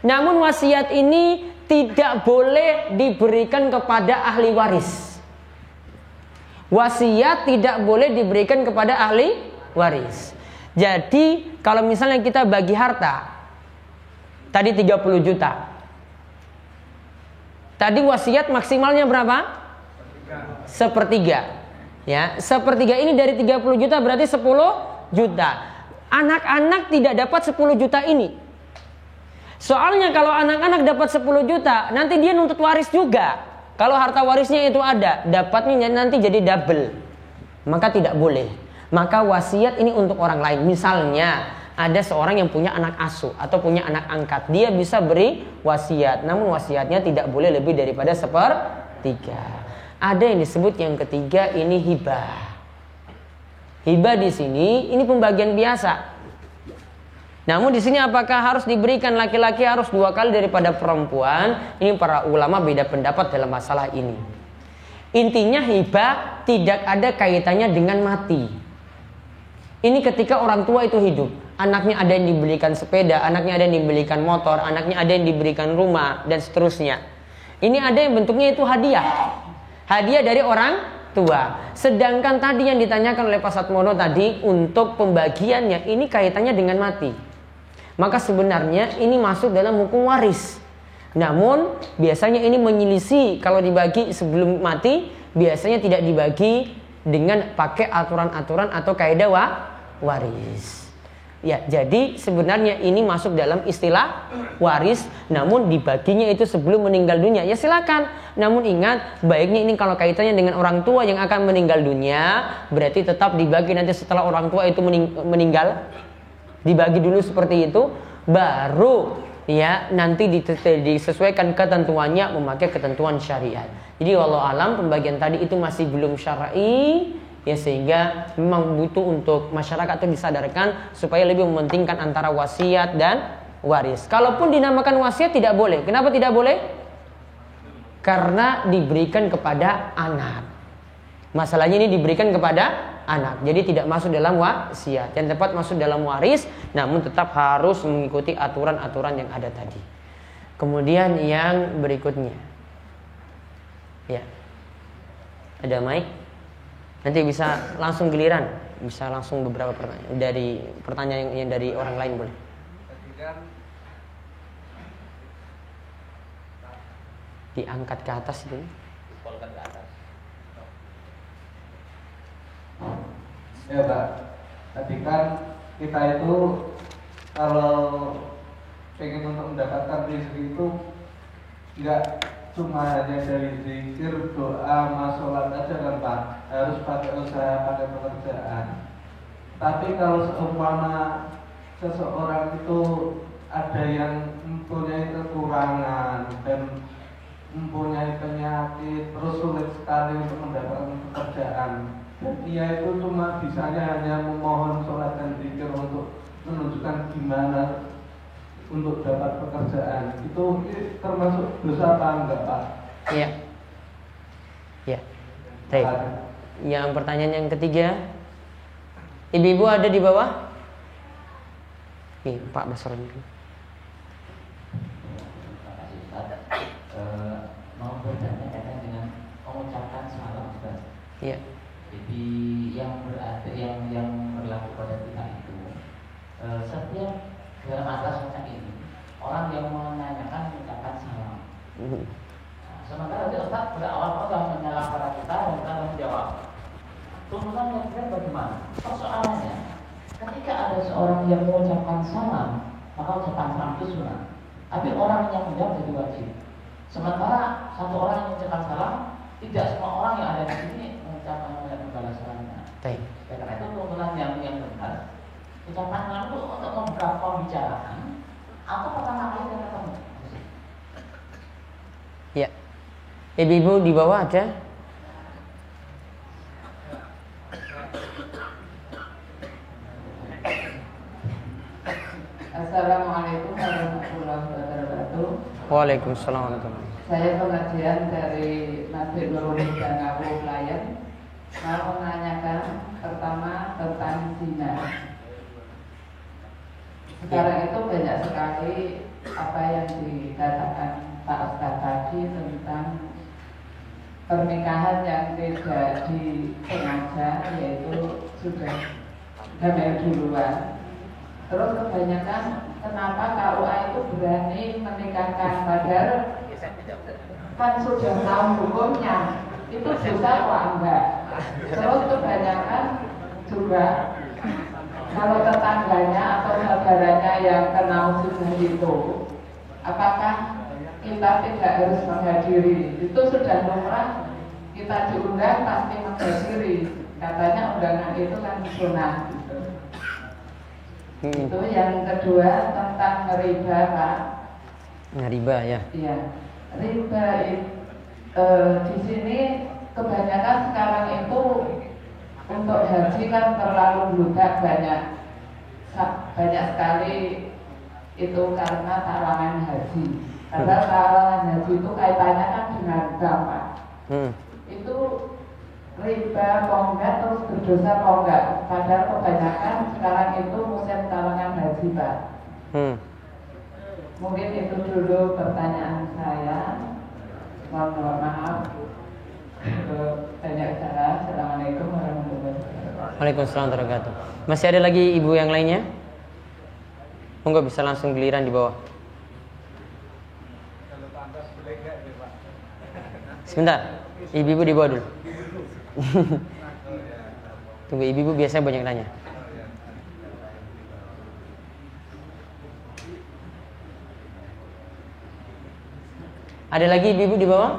Namun wasiat ini tidak boleh diberikan kepada ahli waris. Wasiat tidak boleh diberikan kepada ahli waris. Jadi kalau misalnya kita bagi harta tadi 30 juta. Tadi wasiat maksimalnya berapa? 1/3. Ya, 1/3 ini dari 30 juta berarti 10 juta. Anak-anak tidak dapat 10 juta ini. Soalnya kalau anak-anak dapat 10 juta, nanti dia nuntut waris juga. Kalau harta warisnya itu ada, dapatnya nanti jadi double. Maka tidak boleh. Maka wasiat ini untuk orang lain. Misalnya ada seorang yang punya anak asuh atau punya anak angkat, dia bisa beri wasiat. Namun wasiatnya tidak boleh lebih daripada 1/3. Ada yang disebut yang ketiga ini hibah. Hibah di sini ini pembagian biasa. Namun di sini apakah harus diberikan laki-laki harus 2 kali daripada perempuan? Ini para ulama beda pendapat dalam masalah ini. Intinya hibah tidak ada kaitannya dengan mati. Ini ketika orang tua itu hidup, anaknya ada yang dibelikan sepeda, anaknya ada yang dibelikan motor, anaknya ada yang diberikan rumah dan seterusnya. Ini ada yang bentuknya itu hadiah. Hadiah dari orang tua. Sedangkan tadi yang ditanyakan oleh Pak Satmono tadi untuk pembagiannya ini kaitannya dengan mati. Maka sebenarnya ini masuk dalam hukum waris. Namun biasanya ini menyelisih kalau dibagi sebelum mati, biasanya tidak dibagi dengan pakai aturan-aturan atau kaidah waris. Ya, jadi sebenarnya ini masuk dalam istilah waris, namun dibaginya itu sebelum meninggal dunia. Ya silakan. Namun ingat, baiknya ini kalau kaitannya dengan orang tua yang akan meninggal dunia, berarti tetap dibagi nanti setelah orang tua itu meninggal. Dibagi dulu seperti itu, baru ya nanti disesuaikan ketentuannya memakai ketentuan syariat. Jadi wallahu alam pembagian tadi itu masih belum syar'i. Ya sehingga memang butuh untuk masyarakat itu disadarkan supaya lebih mementingkan antara wasiat dan waris. Kalaupun dinamakan wasiat tidak boleh. Kenapa tidak boleh? Karena diberikan kepada anak. Masalahnya ini diberikan kepada anak. Jadi tidak masuk dalam wasiat. Yang tepat masuk dalam waris, namun tetap harus mengikuti aturan-aturan yang ada tadi. Kemudian yang berikutnya. Ya. Ada mic? Nanti bisa langsung giliran, bisa langsung beberapa pertanyaan dari pertanyaan yang dari orang lain boleh. Diangkat ke atas itu. Polkan ke atas. Ya Pak, tadi kan kita itu kalau pengen untuk mendapatkan rezeki itu enggak cuma hanya dari zikir, doa, sholat aja kan Pak, harus pakai usaha, pakai pekerjaan. Tapi kalau seumpama seseorang itu ada yang mempunyai kekurangan dan mempunyai penyakit, terus sulit sekali untuk mendapatkan pekerjaan. Dan ia itu cuma bisanya hanya memohon sholat dan zikir untuk menunjukkan gimana untuk dapat pekerjaan. Itu termasuk dosa apa enggak, Pak? Iya. Iya. Baik. Yang pertanyaan yang ketiga, ibu-ibu ada di bawah? Nih, Pak Basroni. Mau bertanya kaitan dengan mengucapkan salam, Ustaz. Iya. Jadi yang berarti yang berlaku pada kita itu setiap dalam atas semacam ini orang yang menanyakan mengucapkan salam. Nah, sementara di Ustaz berawal-awal menyalahkan pada kita dan kita menjawab. Turunan yang benar bagaimana? Persoalannya, ketika ada seorang yang mengucapkan salam, maka ucapan salam itu sunnah. Tapi orang yang menjawab jadi wajib. Sementara satu orang yang mengucapkan salam, tidak semua orang yang ada di sini mengucapkan membalas salamnya. Baik. Karena itu tuntunan yang benar. Ucapan salam itu untuk membuka pembicaraan atau pertama kali kita ketemu. Ya. Ibu-ibu di bawah ada? Assalamualaikum warahmatullahi wabarakatuh. Waalaikumsalam warahmatullahi wabarakatuh. Saya pengajian dari Masjid Nurul Huda Ngawu Klayen. Mau menanyakan pertama tentang zina. Sekarang itu banyak sekali apa yang dikatakan Pak Ustaz tadi tentang pernikahan yang tidak disengaja, yaitu sudah hamil duluan. Terus kebanyakan kenapa KUA itu berani menikahkan, padahal kan sudah tahu hukumnya itu dosa kok enggak. Terus kebanyakan juga kalau tetangganya atau saudaranya yang kenal sudah itu, apakah kita tidak harus menghadiri? Itu sudah lumrah, kita diundang pasti menghadiri. Katanya undangan itu kan sunnah gitu. Itu yang kedua tentang riba, Pak. Riba ya. Iya, riba di sini kebanyakan sekarang itu untuk haji kan terlalu bludak, banyak sekali itu karena talangan haji. Padahal talangan haji itu kaitannya kan dengan bank, Pak. Itu riba apa enggak, terus berdosa apa enggak? Padahal kebanyakan sekarang itu musim talangan haji, Pak. Mungkin itu dulu pertanyaan saya. Mohon maaf banyak salah. Assalamualaikum warahmatullahi wabarakatuh. Waalaikumsalam warahmatullahi wabarakatuh. Masih ada lagi ibu yang lainnya? Enggak, bisa langsung giliran di bawah. Sebentar, ibu-ibu di bawah dulu. Tunggu, ibu-ibu biasanya banyak nanya. Ada lagi ibu-ibu di bawah?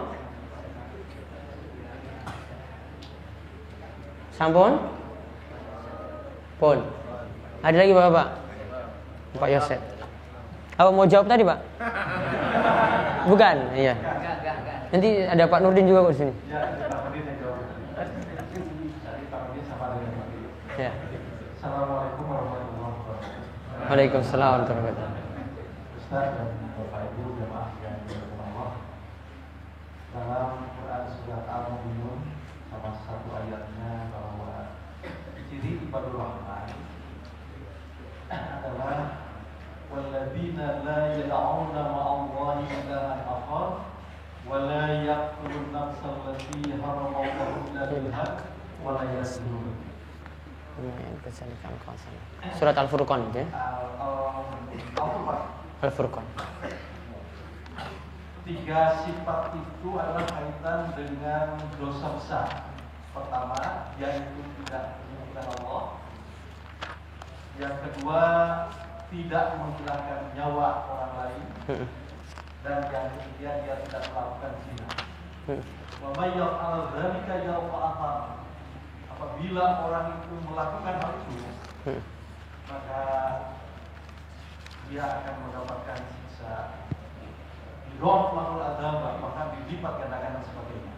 Sampun? Pun. Ada lagi Bapak? Pak Yosef. Apa mau jawab tadi, Pak? Bukan, iya. Nanti ada Pak Nurdin juga kok di sini. Ya. Assalamualaikum warahmatullahi wabarakatuh. Waalaikumsalam warahmatullahi wabarakatuh. Ustaz dan Bapak Ibu jemaah yang dirahmati Allah. Dalam Quran surat Al-Mu'minun salah satu ayatnya bahwa ciri ibadur rahman adalah walladzina la yad'una ma'allahi ilahan akhar wa la yaqtulun nafsal lati haramallahu illa bil haqq wa la yaznun. Surat Al-Furqan itu ya? Al-Furqan. Tiga sifat itu adalah kaitan dengan dosa besar. Pertama, yaitu tidak menyebutkan Allah. Yang kedua, tidak menghilangkan nyawa orang lain. Dan yang ketiga, dia tidak melakukan zina. Wa may yaf'al dzalika yalqa atham. Apabila orang itu melakukan hal itu, maka dia akan mendapatkan siksa Yudha'aful adzab, maka dilipat gandakan dan sebagainya.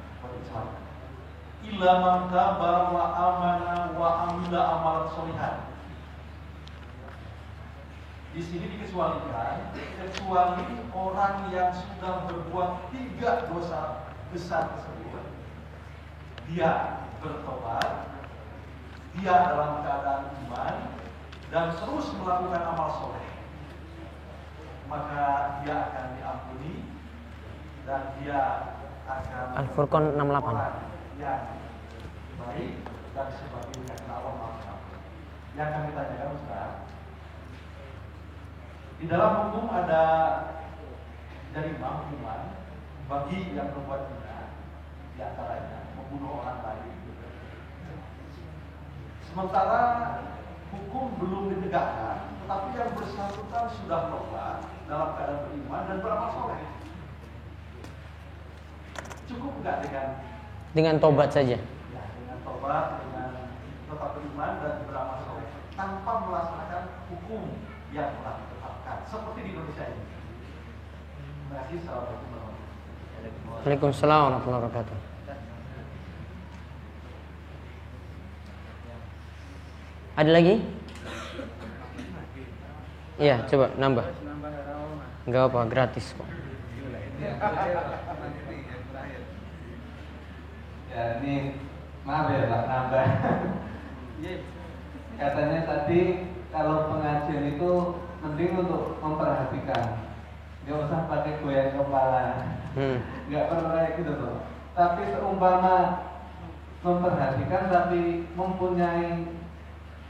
Illa man taba wa amana wa amila amalan sholihan. Di sini dikecualikan kecuali orang yang sudah berbuat 3 dosa besar tersebut. Dia bertobat, dia dalam keadaan iman dan terus melakukan amal soleh, maka dia akan diampuni dan dia akan Al-Furqan 68. orang yang baik dan sebagainya. Karena Allah Maha. Yang kami tanyakan Ustaz, di dalam hukum ada jarimah hukuman bagi yang berbuat zina, di antaranya membunuh orang lain. Sementara hukum belum ditegakkan, tetapi yang bersangkutan sudah tobat dalam keadaan beriman dan beramal soleh. Cukup enggak Dengan tobat saja? Ya, dengan tobat, dengan tetap beriman dan beramal soleh, tanpa melaksanakan hukum yang telah ditetapkan, seperti di Indonesia ini. Terima kasih. Assalamualaikum warahmatullahi wabarakatuh. Waalaikumsalam warahmatullahi wabarakatuh. Ada lagi? Iya, coba nambah. Enggak apa, gratis kok. Ya ini maaf ya Pak, nambah. Katanya tadi kalau pengajian itu penting untuk memperhatikan, nggak usah pakai goyang kepala, nggak perlu kayak gitu tuh. Tapi seumpama memperhatikan tapi mempunyai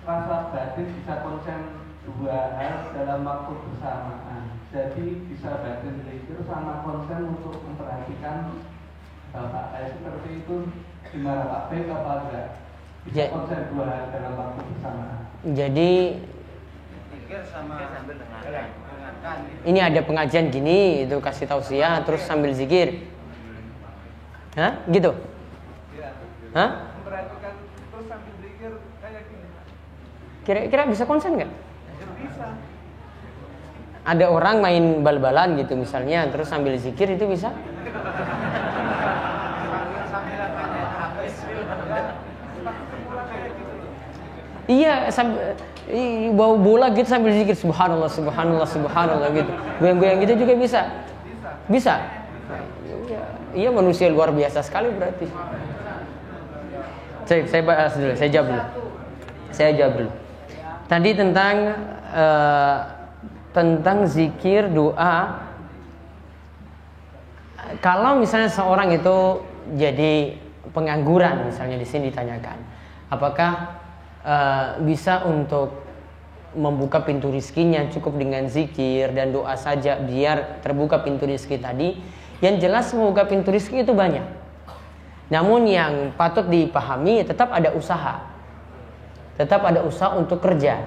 rasa batin, bisa konsen 2 hal dalam waktu bersamaan. Jadi bisa batin zikir sama konsen untuk memperhatikan Bapak. Seperti itu gimana Pak? Baik apa enggak? Bisa konsen 2 hal dalam waktu bersamaan. Jadi ini ada pengajian gini, itu kasih tausiah terus sambil zikir. Hah? Gitu? Hah? Memperhatikan terus sambil zikir kayak gini. Kira-kira bisa konsen nggak? Bisa. Ada orang main bal-balan gitu misalnya, terus sambil zikir itu bisa? Iya, bawa bola gitu sambil zikir subhanallah, subhanallah, subhanallah gitu. Goyang-goyang gitu juga bisa? Bisa? Iya, manusia luar biasa sekali berarti. Saya bahas dulu, saya jawab dulu. Tadi tentang zikir, doa. Kalau misalnya seorang itu jadi pengangguran, misalnya di sini ditanyakan, apakah bisa untuk membuka pintu rizkinya cukup dengan zikir dan doa saja biar terbuka pintu rizki tadi? Yang jelas membuka pintu rizki itu banyak. Namun yang patut dipahami tetap ada usaha. Tetap ada usaha untuk kerja.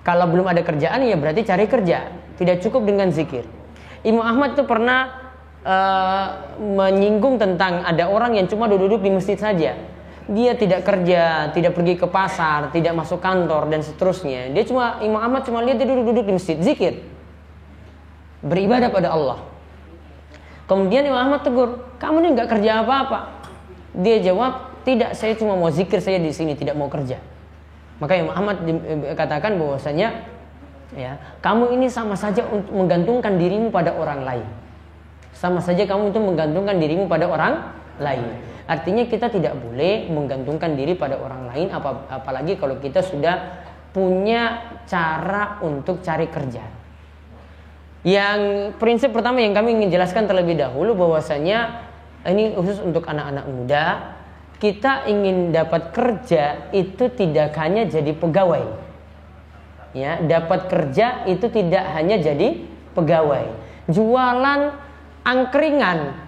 Kalau belum ada kerjaan ya berarti cari kerja. Tidak cukup dengan zikir. Imam Ahmad itu pernah menyinggung tentang ada orang yang cuma duduk di masjid saja. Dia tidak kerja, tidak pergi ke pasar, tidak masuk kantor dan seterusnya. Imam Ahmad cuma lihat dia duduk di masjid, zikir, beribadah pada Allah. Kemudian Imam Ahmad tegur, kamu ini nggak kerja apa-apa. Dia jawab, tidak, saya cuma mau zikir saja di sini, tidak mau kerja. Maka Imam Ahmad katakan bahwasanya, ya, kamu ini sama saja untuk menggantungkan dirimu pada orang lain. Sama saja kamu itu menggantungkan dirimu pada orang lain. Artinya kita tidak boleh menggantungkan diri pada orang lain, apalagi kalau kita sudah punya cara untuk cari kerja. Yang prinsip pertama yang kami ingin jelaskan terlebih dahulu bahwasanya ini khusus untuk anak-anak muda, kita ingin dapat kerja itu tidak hanya jadi pegawai. Ya, dapat kerja itu tidak hanya jadi pegawai. Jualan angkringan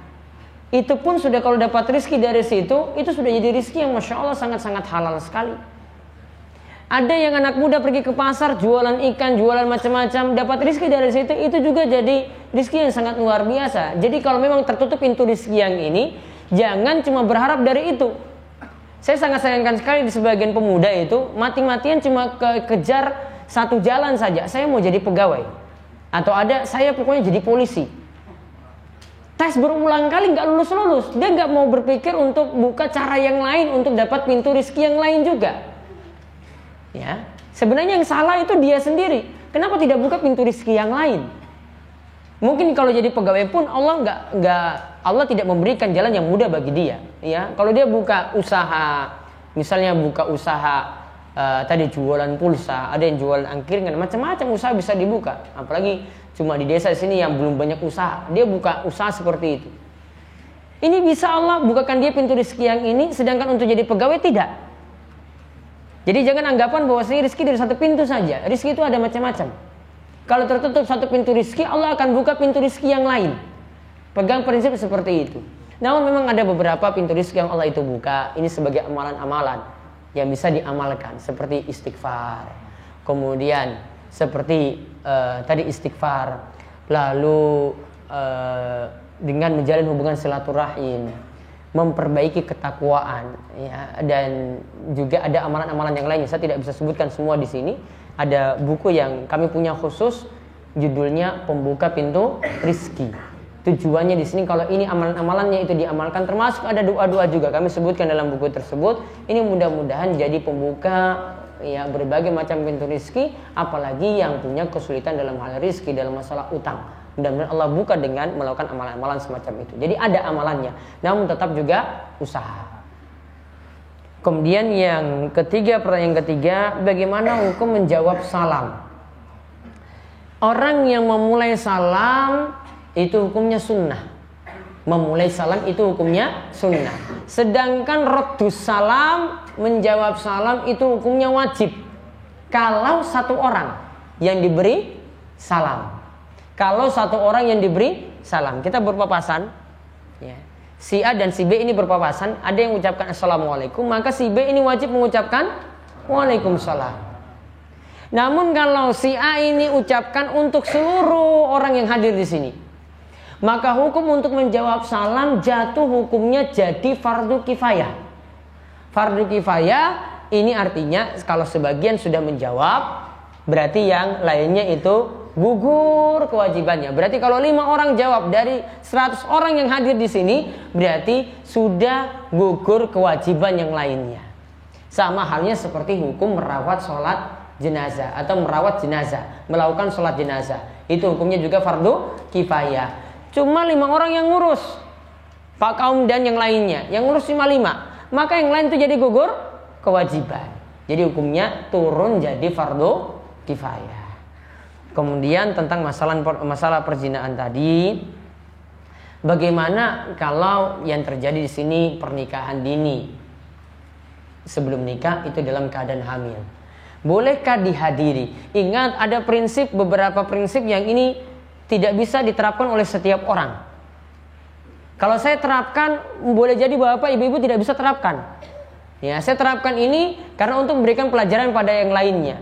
itu pun sudah, kalau dapat rezeki dari situ, itu sudah jadi rezeki yang masya Allah sangat-sangat halal sekali. Ada yang anak muda pergi ke pasar jualan ikan, jualan macam-macam, dapat rezeki dari situ, itu juga jadi rezeki yang sangat luar biasa. Jadi kalau memang tertutup pintu rezeki yang ini, jangan cuma berharap dari itu. Saya sangat sayangkan sekali di sebagian pemuda itu mati-matian cuma kejar satu jalan saja. Saya mau jadi pegawai. Atau ada, saya pokoknya jadi polisi. Tes berulang kali nggak lulus-lulus. Dia nggak mau berpikir untuk buka cara yang lain untuk dapat pintu rezeki yang lain juga. Ya, sebenarnya yang salah itu dia sendiri. Kenapa tidak buka pintu rezeki yang lain? Mungkin kalau jadi pegawai pun Allah tidak memberikan jalan yang mudah bagi dia. Ya, kalau dia buka usaha, misalnya buka usaha tadi jualan pulsa, ada yang jualan angkringan, macam-macam usaha bisa dibuka. Apalagi cuma di desa sini yang belum banyak usaha, dia buka usaha seperti itu. Ini bisa Allah bukakan dia pintu rezeki yang ini, sedangkan untuk jadi pegawai tidak. Jadi jangan anggapan bahwasanya rezeki dari satu pintu saja. Rezeki itu ada macam-macam. Kalau tertutup satu pintu rezeki, Allah akan buka pintu rezeki yang lain. Pegang prinsip seperti itu. Namun memang ada beberapa pintu rezeki yang Allah itu buka. Ini sebagai amalan-amalan yang bisa diamalkan, seperti istighfar, kemudian seperti tadi istighfar, lalu dengan menjalin hubungan silaturahim, memperbaiki ketakwaan, ya, dan juga ada amalan-amalan yang lainnya. Saya tidak bisa sebutkan semua di sini. Ada buku yang kami punya khusus, judulnya Pembuka Pintu Rizki. Tujuannya di sini kalau ini amalan-amalannya itu diamalkan, termasuk ada doa-doa juga kami sebutkan dalam buku tersebut. Ini mudah-mudahan jadi pembuka ya berbagai macam pintu rizki, apalagi yang punya kesulitan dalam hal rizki, dalam masalah utang. Mudah-mudahan Allah buka dengan melakukan amalan-amalan semacam itu. Jadi ada amalannya, namun tetap juga usaha. Kemudian yang ketiga, pertanyaan ketiga, bagaimana hukum menjawab salam? Orang yang memulai salam itu hukumnya sunnah. Memulai salam itu hukumnya sunnah. Sedangkan raddus salam, menjawab salam itu hukumnya wajib. Kalau satu orang yang diberi salam. Kalau satu orang yang diberi salam. Kita berpapasan, ya. Si A dan si B ini berpapasan. Ada yang mengucapkan assalamualaikum, maka si B ini wajib mengucapkan waalaikumsalam. Namun kalau si A ini ucapkan untuk seluruh orang yang hadir di sini, maka hukum untuk menjawab salam jatuh hukumnya jadi fardu kifayah. Fardu kifayah ini artinya kalau sebagian sudah menjawab, berarti yang lainnya itu gugur kewajibannya. Berarti kalau 5 orang jawab dari 100 orang yang hadir di sini, berarti sudah gugur kewajiban yang lainnya. Sama halnya seperti hukum merawat sholat jenazah atau merawat jenazah, melakukan sholat jenazah. Itu hukumnya juga fardu kifayah. Cuma 5 orang yang ngurus, Pak Kaum dan yang lainnya, yang ngurus cuma 5, maka yang lain itu jadi gugur kewajiban. Jadi hukumnya turun jadi fardu kifayah. Kemudian tentang masalah perzinaan tadi, bagaimana kalau yang terjadi di sini pernikahan dini sebelum nikah itu dalam keadaan hamil? Bolehkah dihadiri? Ingat ada beberapa prinsip yang ini tidak bisa diterapkan oleh setiap orang. Kalau saya terapkan, boleh jadi bapak ibu-ibu tidak bisa terapkan. Ya, saya terapkan ini karena untuk memberikan pelajaran pada yang lainnya.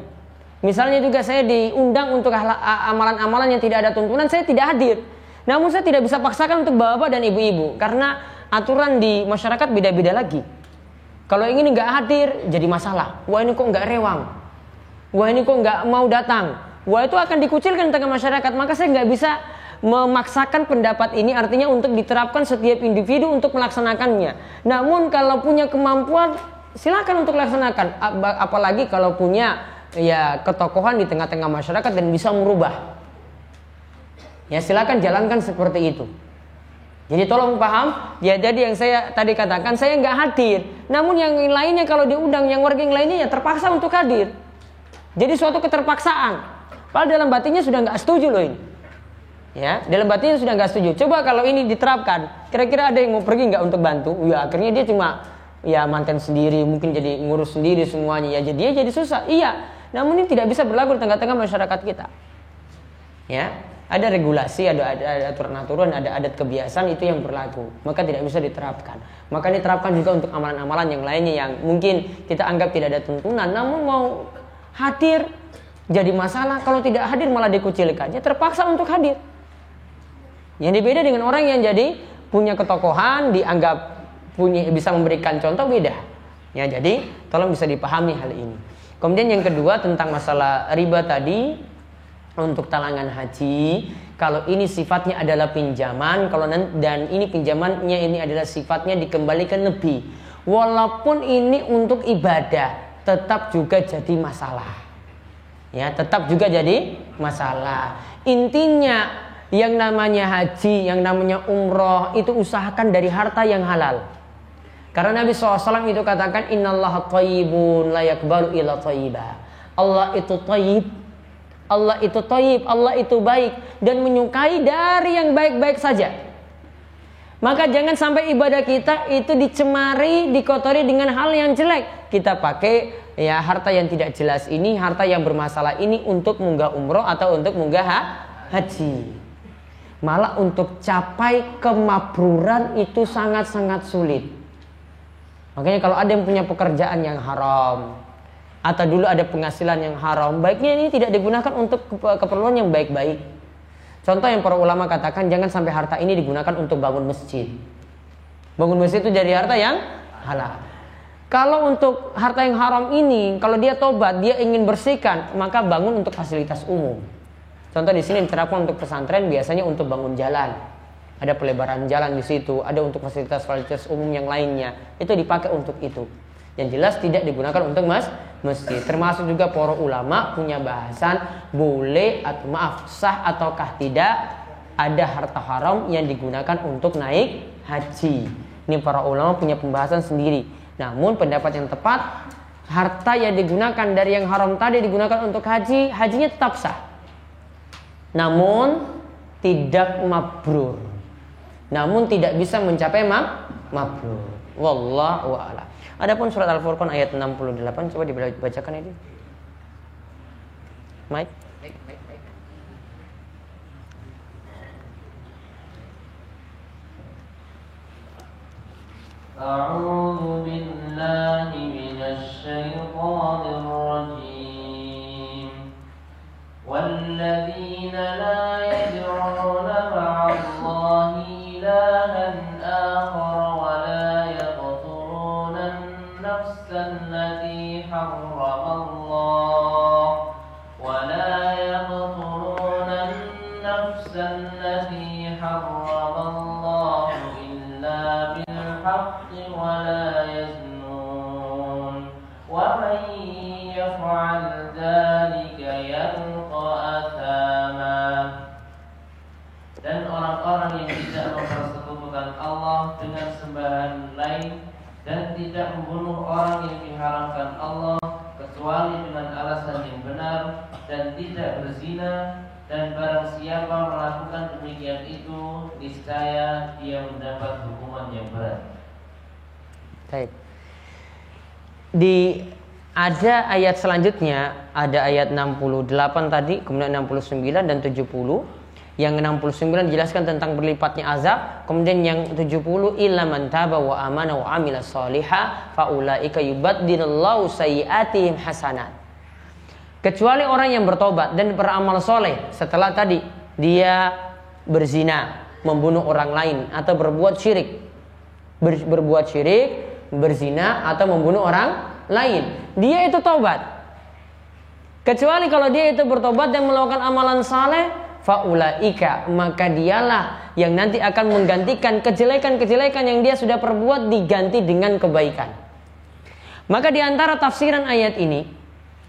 Misalnya juga saya diundang untuk amalan-amalan yang tidak ada tuntunan, saya tidak hadir. Namun saya tidak bisa paksakan untuk bapak dan ibu-ibu karena aturan di masyarakat beda-beda lagi. Kalau ini nggak hadir, jadi masalah. Wah ini kok nggak rewang. Wah ini kok nggak mau datang. Wah itu akan dikucilkan di tengah masyarakat. Maka saya nggak bisa memaksakan pendapat ini, artinya untuk diterapkan setiap individu untuk melaksanakannya. Namun kalau punya kemampuan, silakan untuk laksanakan. Apalagi kalau punya ya ketokohan di tengah-tengah masyarakat dan bisa merubah. Ya silakan jalankan seperti itu. Jadi tolong paham. Ya jadi yang saya tadi katakan, saya nggak hadir. Namun yang lainnya kalau diundang, yang warga yang lainnya ya terpaksa untuk hadir. Jadi suatu keterpaksaan. Padahal dalam batinnya sudah nggak setuju loh ini. Ya, dalam batinnya sudah nggak setuju. Coba kalau ini diterapkan, kira-kira ada yang mau pergi nggak untuk bantu? Ya akhirnya dia cuma ya manten sendiri, mungkin jadi ngurus sendiri semuanya. Ya dia jadi susah. Iya. Namun ini tidak bisa berlaku di tengah-tengah masyarakat kita. Ya, ada regulasi, ada aturan-aturan, ada adat kebiasaan itu yang berlaku. Maka tidak bisa diterapkan. Maka diterapkan juga untuk amalan-amalan yang lainnya yang mungkin kita anggap tidak ada tuntunan, namun mau hadir jadi masalah. Kalau tidak hadir malah dikucilkan. Ya terpaksa untuk hadir. Yang berbeda dengan orang yang jadi punya ketokohan, dianggap bisa memberikan contoh, beda. Ya jadi tolong bisa dipahami hal ini. Kemudian yang kedua tentang masalah riba tadi, untuk talangan haji, kalau ini sifatnya adalah pinjaman, dan ini pinjamannya ini adalah sifatnya dikembalikan lebih, walaupun ini untuk ibadah, tetap juga jadi masalah. Ya, tetap juga jadi masalah. Intinya yang namanya haji, yang namanya umroh itu usahakan dari harta yang halal. Karena Nabi SAW itu katakan innallaha thayyibun la yaqbalu illa thayyiba. Allah itu thayyib, Allah itu thayyib, Allah itu baik dan menyukai dari yang baik-baik saja. Maka jangan sampai ibadah kita itu dicemari, dikotori dengan hal yang jelek. Kita pakai ya harta yang tidak jelas ini, harta yang bermasalah ini untuk munggah umroh atau untuk munggah haji. Malah untuk capai kemabruran itu sangat-sangat sulit. Makanya kalau ada yang punya pekerjaan yang haram atau dulu ada penghasilan yang haram, baiknya ini tidak digunakan untuk keperluan yang baik-baik. Contoh yang para ulama katakan, jangan sampai harta ini digunakan untuk bangun masjid. Bangun masjid itu dari harta yang halal. Kalau untuk harta yang haram ini, kalau dia tobat, dia ingin bersihkan, maka bangun untuk fasilitas umum. Contoh di sini diterapkan untuk pesantren, biasanya untuk bangun jalan. Ada pelebaran jalan di situ, ada untuk fasilitas umum yang lainnya. Itu dipakai untuk itu. Yang jelas tidak digunakan untuk masjid. Termasuk juga para ulama punya bahasan boleh atau sah ataukah tidak ada harta haram yang digunakan untuk naik haji. Ini para ulama punya pembahasan sendiri. Namun pendapat yang tepat, harta yang digunakan dari yang haram tadi digunakan untuk haji, hajinya tetap sah. Namun tidak mabrur. Namun tidak bisa mencapai mabrur. Wallahu a'lam. Adapun surat Al-Furqan ayat 68, coba dibacakan ini. Mike. A'udzu billahi minasy syaithanir rajim. Walladzina la yad'una ma'allahi ilahan akhar wa la yaqtuluna an-nafsa allati harrama Allah wa la yaqtuluna an-nafsa allati harrama Allah illa bil haqqi wa la yaznun wa man yaf'al dzalika yalqa athama. Dan orang-orang yang tidak mempersekutukan Allah dengan sembahan lain dan tidak membunuh orang yang diharamkan Allah kecuali dengan alasan yang benar dan tidak berzina, dan barang siapa melakukan demikian itu niscaya dia mendapat hukuman yang berat. Baik. Ada ayat selanjutnya, ada ayat 68 tadi, kemudian 69 dan 70. Yang 69 dijelaskan tentang berlipatnya azab, kemudian yang 70 illa man taba wa amana wa amila sholiha fa ulaika yubaddilullahu sayyiatihim hasanat. Kecuali orang yang bertobat dan beramal soleh setelah tadi dia berzina, membunuh orang lain atau berbuat syirik, berzina atau membunuh orang lain, dia itu tobat. Kecuali kalau dia itu bertobat dan melakukan amalan saleh, faulaika, maka dialah yang nanti akan menggantikan kejelekan-kejelekan yang dia sudah perbuat diganti dengan kebaikan. Maka di antara tafsiran ayat ini,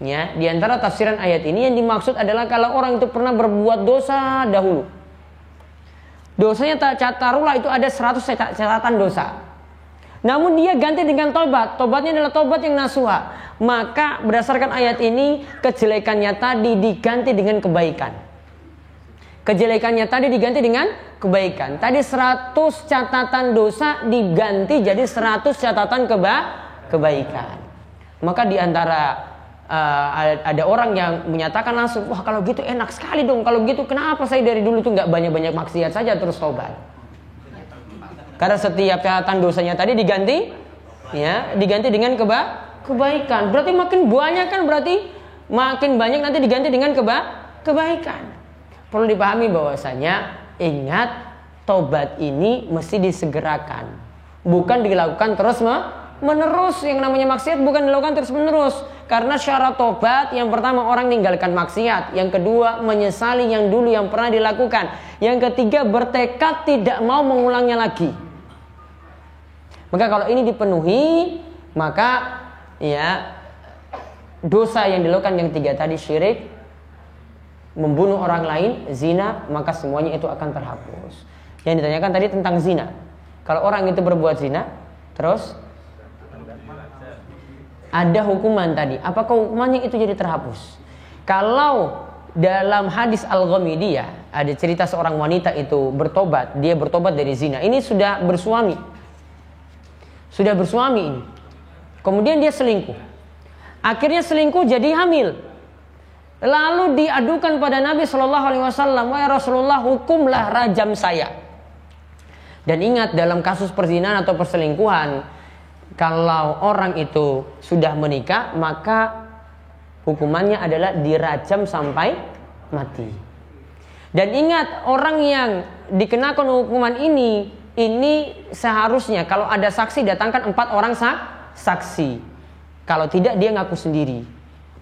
ya, di antara tafsiran ayat ini yang dimaksud adalah kalau orang itu pernah berbuat dosa dahulu. Dosanya taruhlah itu ada 100 catatan dosa. Namun dia ganti dengan tobat. Tobatnya adalah tobat yang nasuha. Maka berdasarkan ayat ini, kejelekannya tadi diganti dengan kebaikan. Kejelekannya tadi diganti dengan kebaikan. Tadi 100 catatan dosa diganti jadi 100 catatan kebaikan. Maka di antara ada orang yang menyatakan langsung, wah kalau gitu enak sekali dong. Kalau gitu kenapa saya dari dulu tuh nggak banyak-banyak maksiat saja terus tobat? Karena setiap catatan dosanya tadi diganti, ya, diganti dengan kebaikan. Berarti makin banyak kan, berarti makin banyak nanti diganti dengan kebaikan. Perlu dipahami bahwasanya, ingat, tobat ini mesti disegerakan, bukan dilakukan terus menerus. Yang namanya maksiat bukan dilakukan terus menerus. Karena syarat tobat yang pertama orang meninggalkan maksiat, yang kedua menyesali yang dulu yang pernah dilakukan, yang ketiga bertekad tidak mau mengulangnya lagi. Maka kalau ini dipenuhi, maka ya dosa yang dilakukan yang tiga tadi, syirik, membunuh orang lain, zina, maka semuanya itu akan terhapus. Yang ditanyakan tadi tentang zina. Kalau orang itu berbuat zina, terus ada hukuman tadi. Apakah hukumannya itu jadi terhapus? Kalau dalam hadis Al-Ghamidiyah ada cerita seorang wanita itu bertobat, dia bertobat dari zina. Ini sudah bersuami. Sudah bersuami ini. Kemudian dia selingkuh. Akhirnya selingkuh jadi hamil. Lalu diadukan pada Nabi SAW, "Wahai Rasulullah, hukumlah rajam saya." Dan ingat dalam kasus perzinahan atau perselingkuhan, kalau orang itu sudah menikah, maka hukumannya adalah dirajam sampai mati. Dan ingat, orang yang dikenakan hukuman ini seharusnya kalau ada saksi datangkan 4 orang saksi. Kalau tidak dia ngaku sendiri.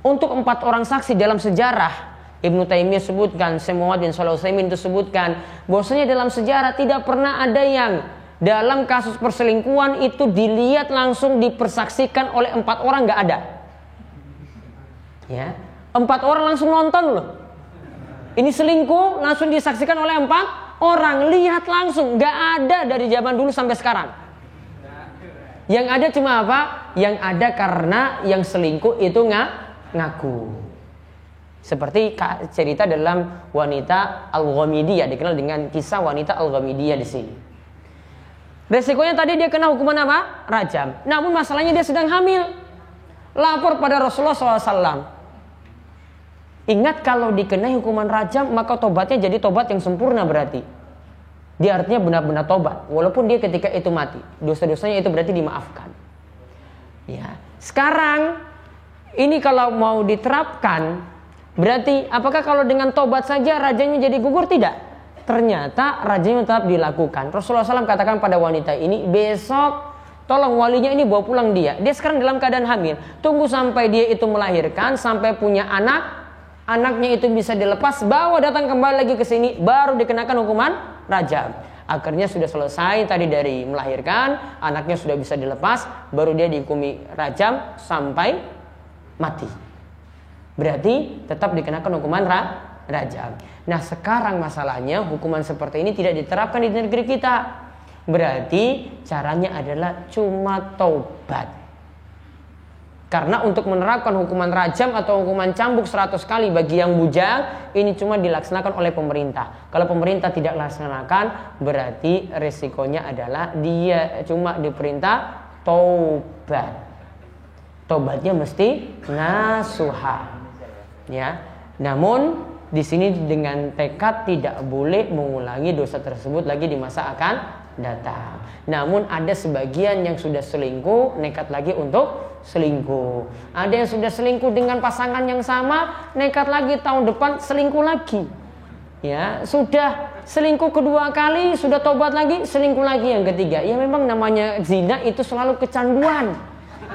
Untuk 4 orang saksi dalam sejarah, Ibnu Taimiyah sebutkan, Syekh Muhammad bin Shalih Al-Utsaimin itu sebutkan, bahwasanya dalam sejarah tidak pernah ada yang dalam kasus perselingkuhan itu dilihat langsung dipersaksikan oleh 4 orang, nggak ada. Ya, 4 orang langsung nonton loh. Ini selingkuh langsung disaksikan oleh 4 orang, lihat langsung, nggak ada dari zaman dulu sampai sekarang. Yang ada cuma apa? Yang ada karena yang selingkuh itu ngaku. Seperti cerita dalam wanita Al-Ghamidiyah, dikenal dengan kisah wanita Al-Ghamidiyah di sini. Resikonya tadi dia kena hukuman apa? Rajam. Namun masalahnya dia sedang hamil. Lapor pada Rasulullah SAW. Ingat, kalau dikenai hukuman rajam, maka tobatnya jadi tobat yang sempurna berarti. Dia artinya benar-benar tobat. Walaupun dia ketika itu mati, dosa-dosanya itu berarti dimaafkan. Ya. Sekarang ini kalau mau diterapkan, berarti apakah kalau dengan tobat saja rajamnya jadi gugur? Tidak. Ternyata rajamnya tetap dilakukan. Rasulullah SAW katakan pada wanita ini, besok tolong walinya ini bawa pulang dia. Dia sekarang dalam keadaan hamil. Tunggu sampai dia itu melahirkan, sampai punya anak, anaknya itu bisa dilepas, bawa datang kembali lagi ke sini, baru dikenakan hukuman rajam. Akhirnya sudah selesai tadi dari melahirkan, anaknya sudah bisa dilepas, baru dia dihukumi rajam sampai mati. Berarti tetap dikenakan hukuman rajam. Nah, sekarang masalahnya hukuman seperti ini tidak diterapkan di negeri kita. Berarti caranya adalah cuma taubat. Karena untuk menerapkan hukuman rajam atau hukuman cambuk 100 kali bagi yang bujang, ini cuma dilaksanakan oleh pemerintah. Kalau pemerintah tidak laksanakan, berarti resikonya adalah dia cuma diperintah taubat. Taubatnya mesti nasuha. Ya. Namun di sini dengan tekad tidak boleh mengulangi dosa tersebut lagi di masa akan datang. Namun ada sebagian yang sudah selingkuh nekat lagi untuk selingkuh. Ada yang sudah selingkuh dengan pasangan yang sama, nekat lagi tahun depan selingkuh lagi. Ya, sudah selingkuh kedua kali, sudah tobat lagi, selingkuh lagi yang ketiga. Ya memang namanya zina itu selalu kecanduan.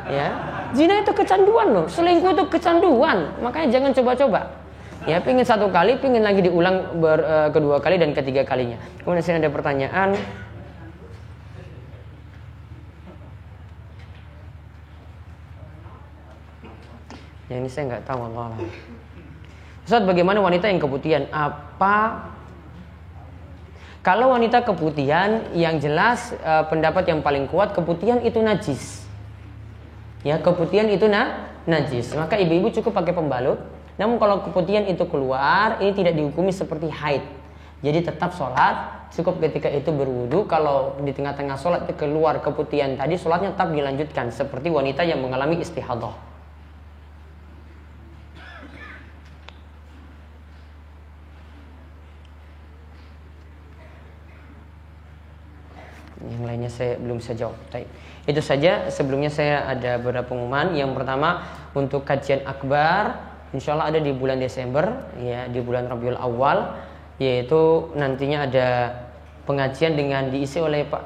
Ya, zina itu kecanduan loh, selingkuh itu kecanduan. Makanya jangan coba-coba. Ya, pingin 1 kali, pingin lagi diulang kedua kali dan ketiga kalinya. Kemudian sini ada pertanyaan. Yang ini saya nggak tahu Allah. Ustaz, bagaimana wanita yang keputihan? Apa? Kalau wanita keputihan, yang jelas pendapat yang paling kuat, keputihan itu najis. Ya, keputihan itu najis. Maka ibu-ibu cukup pakai pembalut. Namun kalau keputihan itu keluar, ini tidak dihukumi seperti haid. Jadi tetap sholat, cukup ketika itu berwudu. Kalau di tengah-tengah sholat keluar keputihan tadi, sholatnya tetap dilanjutkan seperti wanita yang mengalami istihadah. Yang lainnya saya belum bisa jawab. Itu saja. Sebelumnya saya ada beberapa pengumuman. Yang pertama, untuk kajian akbar, insya Allah ada di bulan Desember, ya, di bulan Rabiul Awal, yaitu nantinya ada pengajian dengan diisi oleh Pak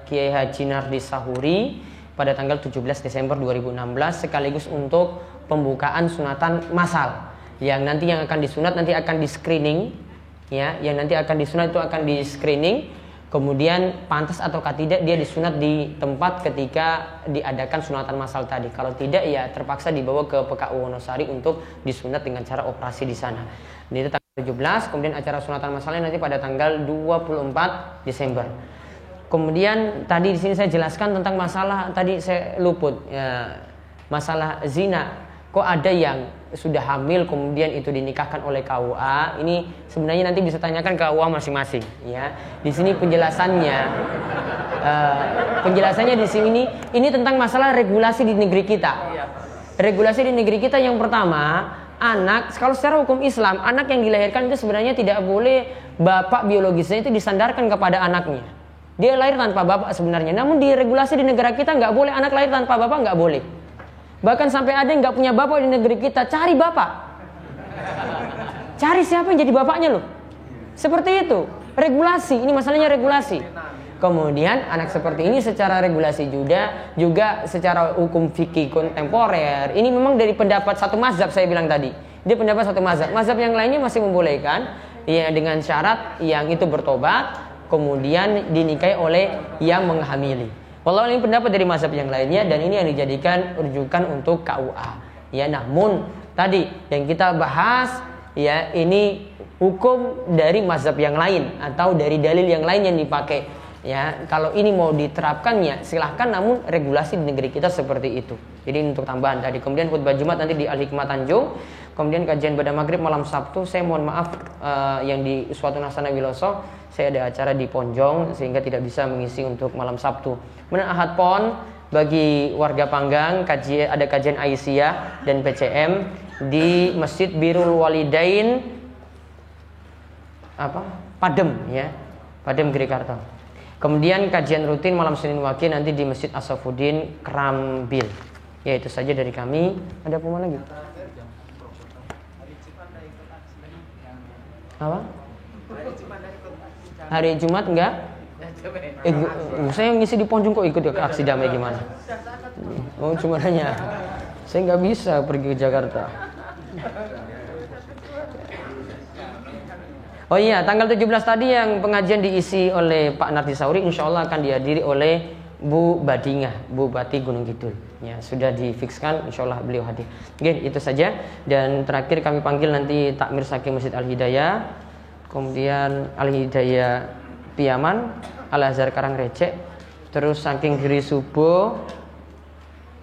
Kiai Haji Nardi Sahuri, pada tanggal 17 Desember 2016 sekaligus untuk pembukaan sunatan massal. Yang akan disunat nanti akan di screening, ya, yang nanti akan disunat itu akan di screening, kemudian pantas ataukah tidak dia disunat di tempat ketika diadakan sunatan massal tadi. Kalau tidak ya terpaksa dibawa ke PKU Wonosari untuk disunat dengan cara operasi di sana. Ini tanggal 17, kemudian acara sunatan massalnya nanti pada tanggal 24 Desember. Kemudian tadi di sini saya jelaskan tentang masalah tadi saya luput ya, masalah zina. Kok ada yang sudah hamil kemudian itu dinikahkan oleh KUA? Ini sebenarnya nanti bisa tanyakan ke KUA masing-masing ya. Di sini penjelasannya di sini ini tentang masalah regulasi di negeri kita. Regulasi di negeri kita yang pertama, anak kalau secara hukum Islam, anak yang dilahirkan itu sebenarnya tidak boleh bapak biologisnya itu disandarkan kepada anaknya. Dia lahir tanpa bapak sebenarnya. Namun di regulasi di negara kita nggak boleh anak lahir tanpa bapak, nggak boleh. Bahkan sampai ada yang nggak punya bapak di negeri kita, cari bapak. Cari siapa yang jadi bapaknya loh. Seperti itu. Regulasi, ini masalahnya regulasi. Kemudian anak seperti ini secara regulasi juga secara hukum fikih kontemporer. Ini memang dari pendapat satu mazhab saya bilang tadi. Dia pendapat satu mazhab. Mazhab yang lainnya masih membolehkan ya dengan syarat yang itu bertobat kemudian dinikahi oleh yang menghamili. Walau ini pendapat dari mazhab yang lainnya dan ini yang dijadikan rujukan untuk KUA. Ya, namun tadi yang kita bahas ya ini hukum dari mazhab yang lain atau dari dalil yang lain yang dipakai. Ya, kalau ini mau diterapkan ya silahkan, namun regulasi di negeri kita seperti itu. Jadi untuk tambahan tadi. Kemudian khutbah Jumat nanti di Al Hikmah Tanjung. Kemudian kajian pada maghrib malam Sabtu. Saya mohon maaf yang di Suatu Nasana Wiloso saya ada acara di Ponjong sehingga tidak bisa mengisi untuk malam Sabtu. Kemudian Ahad Pon bagi warga Panggang ada kajian Aisyah dan PCM di Masjid Birrul Walidain Padem ya, Padem Girikarto. Kemudian kajian rutin malam Senin Wage nanti di Masjid Asafuddin Krambil. Ya itu saja dari kami. Ada apa lagi? Apa? Hari Jumat enggak? Saya ngisi di Ponjong kok ikut aksi damai gimana? Oh cuma nanya. Saya nggak bisa pergi ke Jakarta. Oh iya, tanggal 17 tadi yang pengajian diisi oleh Pak Nardi Sauri, insya Allah akan dihadiri oleh Bu Badingah, Bupati Gunung Kidul. Ya, sudah difikskan, insya Allah beliau hadir. Oke, itu saja. Dan terakhir kami panggil nanti Takmir Saking Masjid Al-Hidayah, kemudian Al-Hidayah Piyaman, Al-Azhar Karangrecek, terus Saking Giri Subo,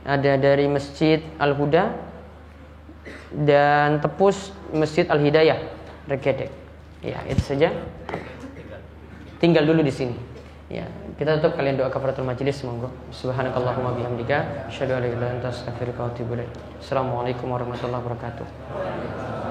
ada dari Masjid Al-Huda, dan Tepus Masjid Al-Hidayah, Regedek. Ya, itu saja. Tinggal dulu di sini. Ya, kita tutup, kalian doa kafaratul majelis monggo. Subhanakallahumma bihamdika asyhadu an la ilaha illa anta astaghfiruka wa atubu ilaik. Assalamualaikum warahmatullahi wabarakatuh.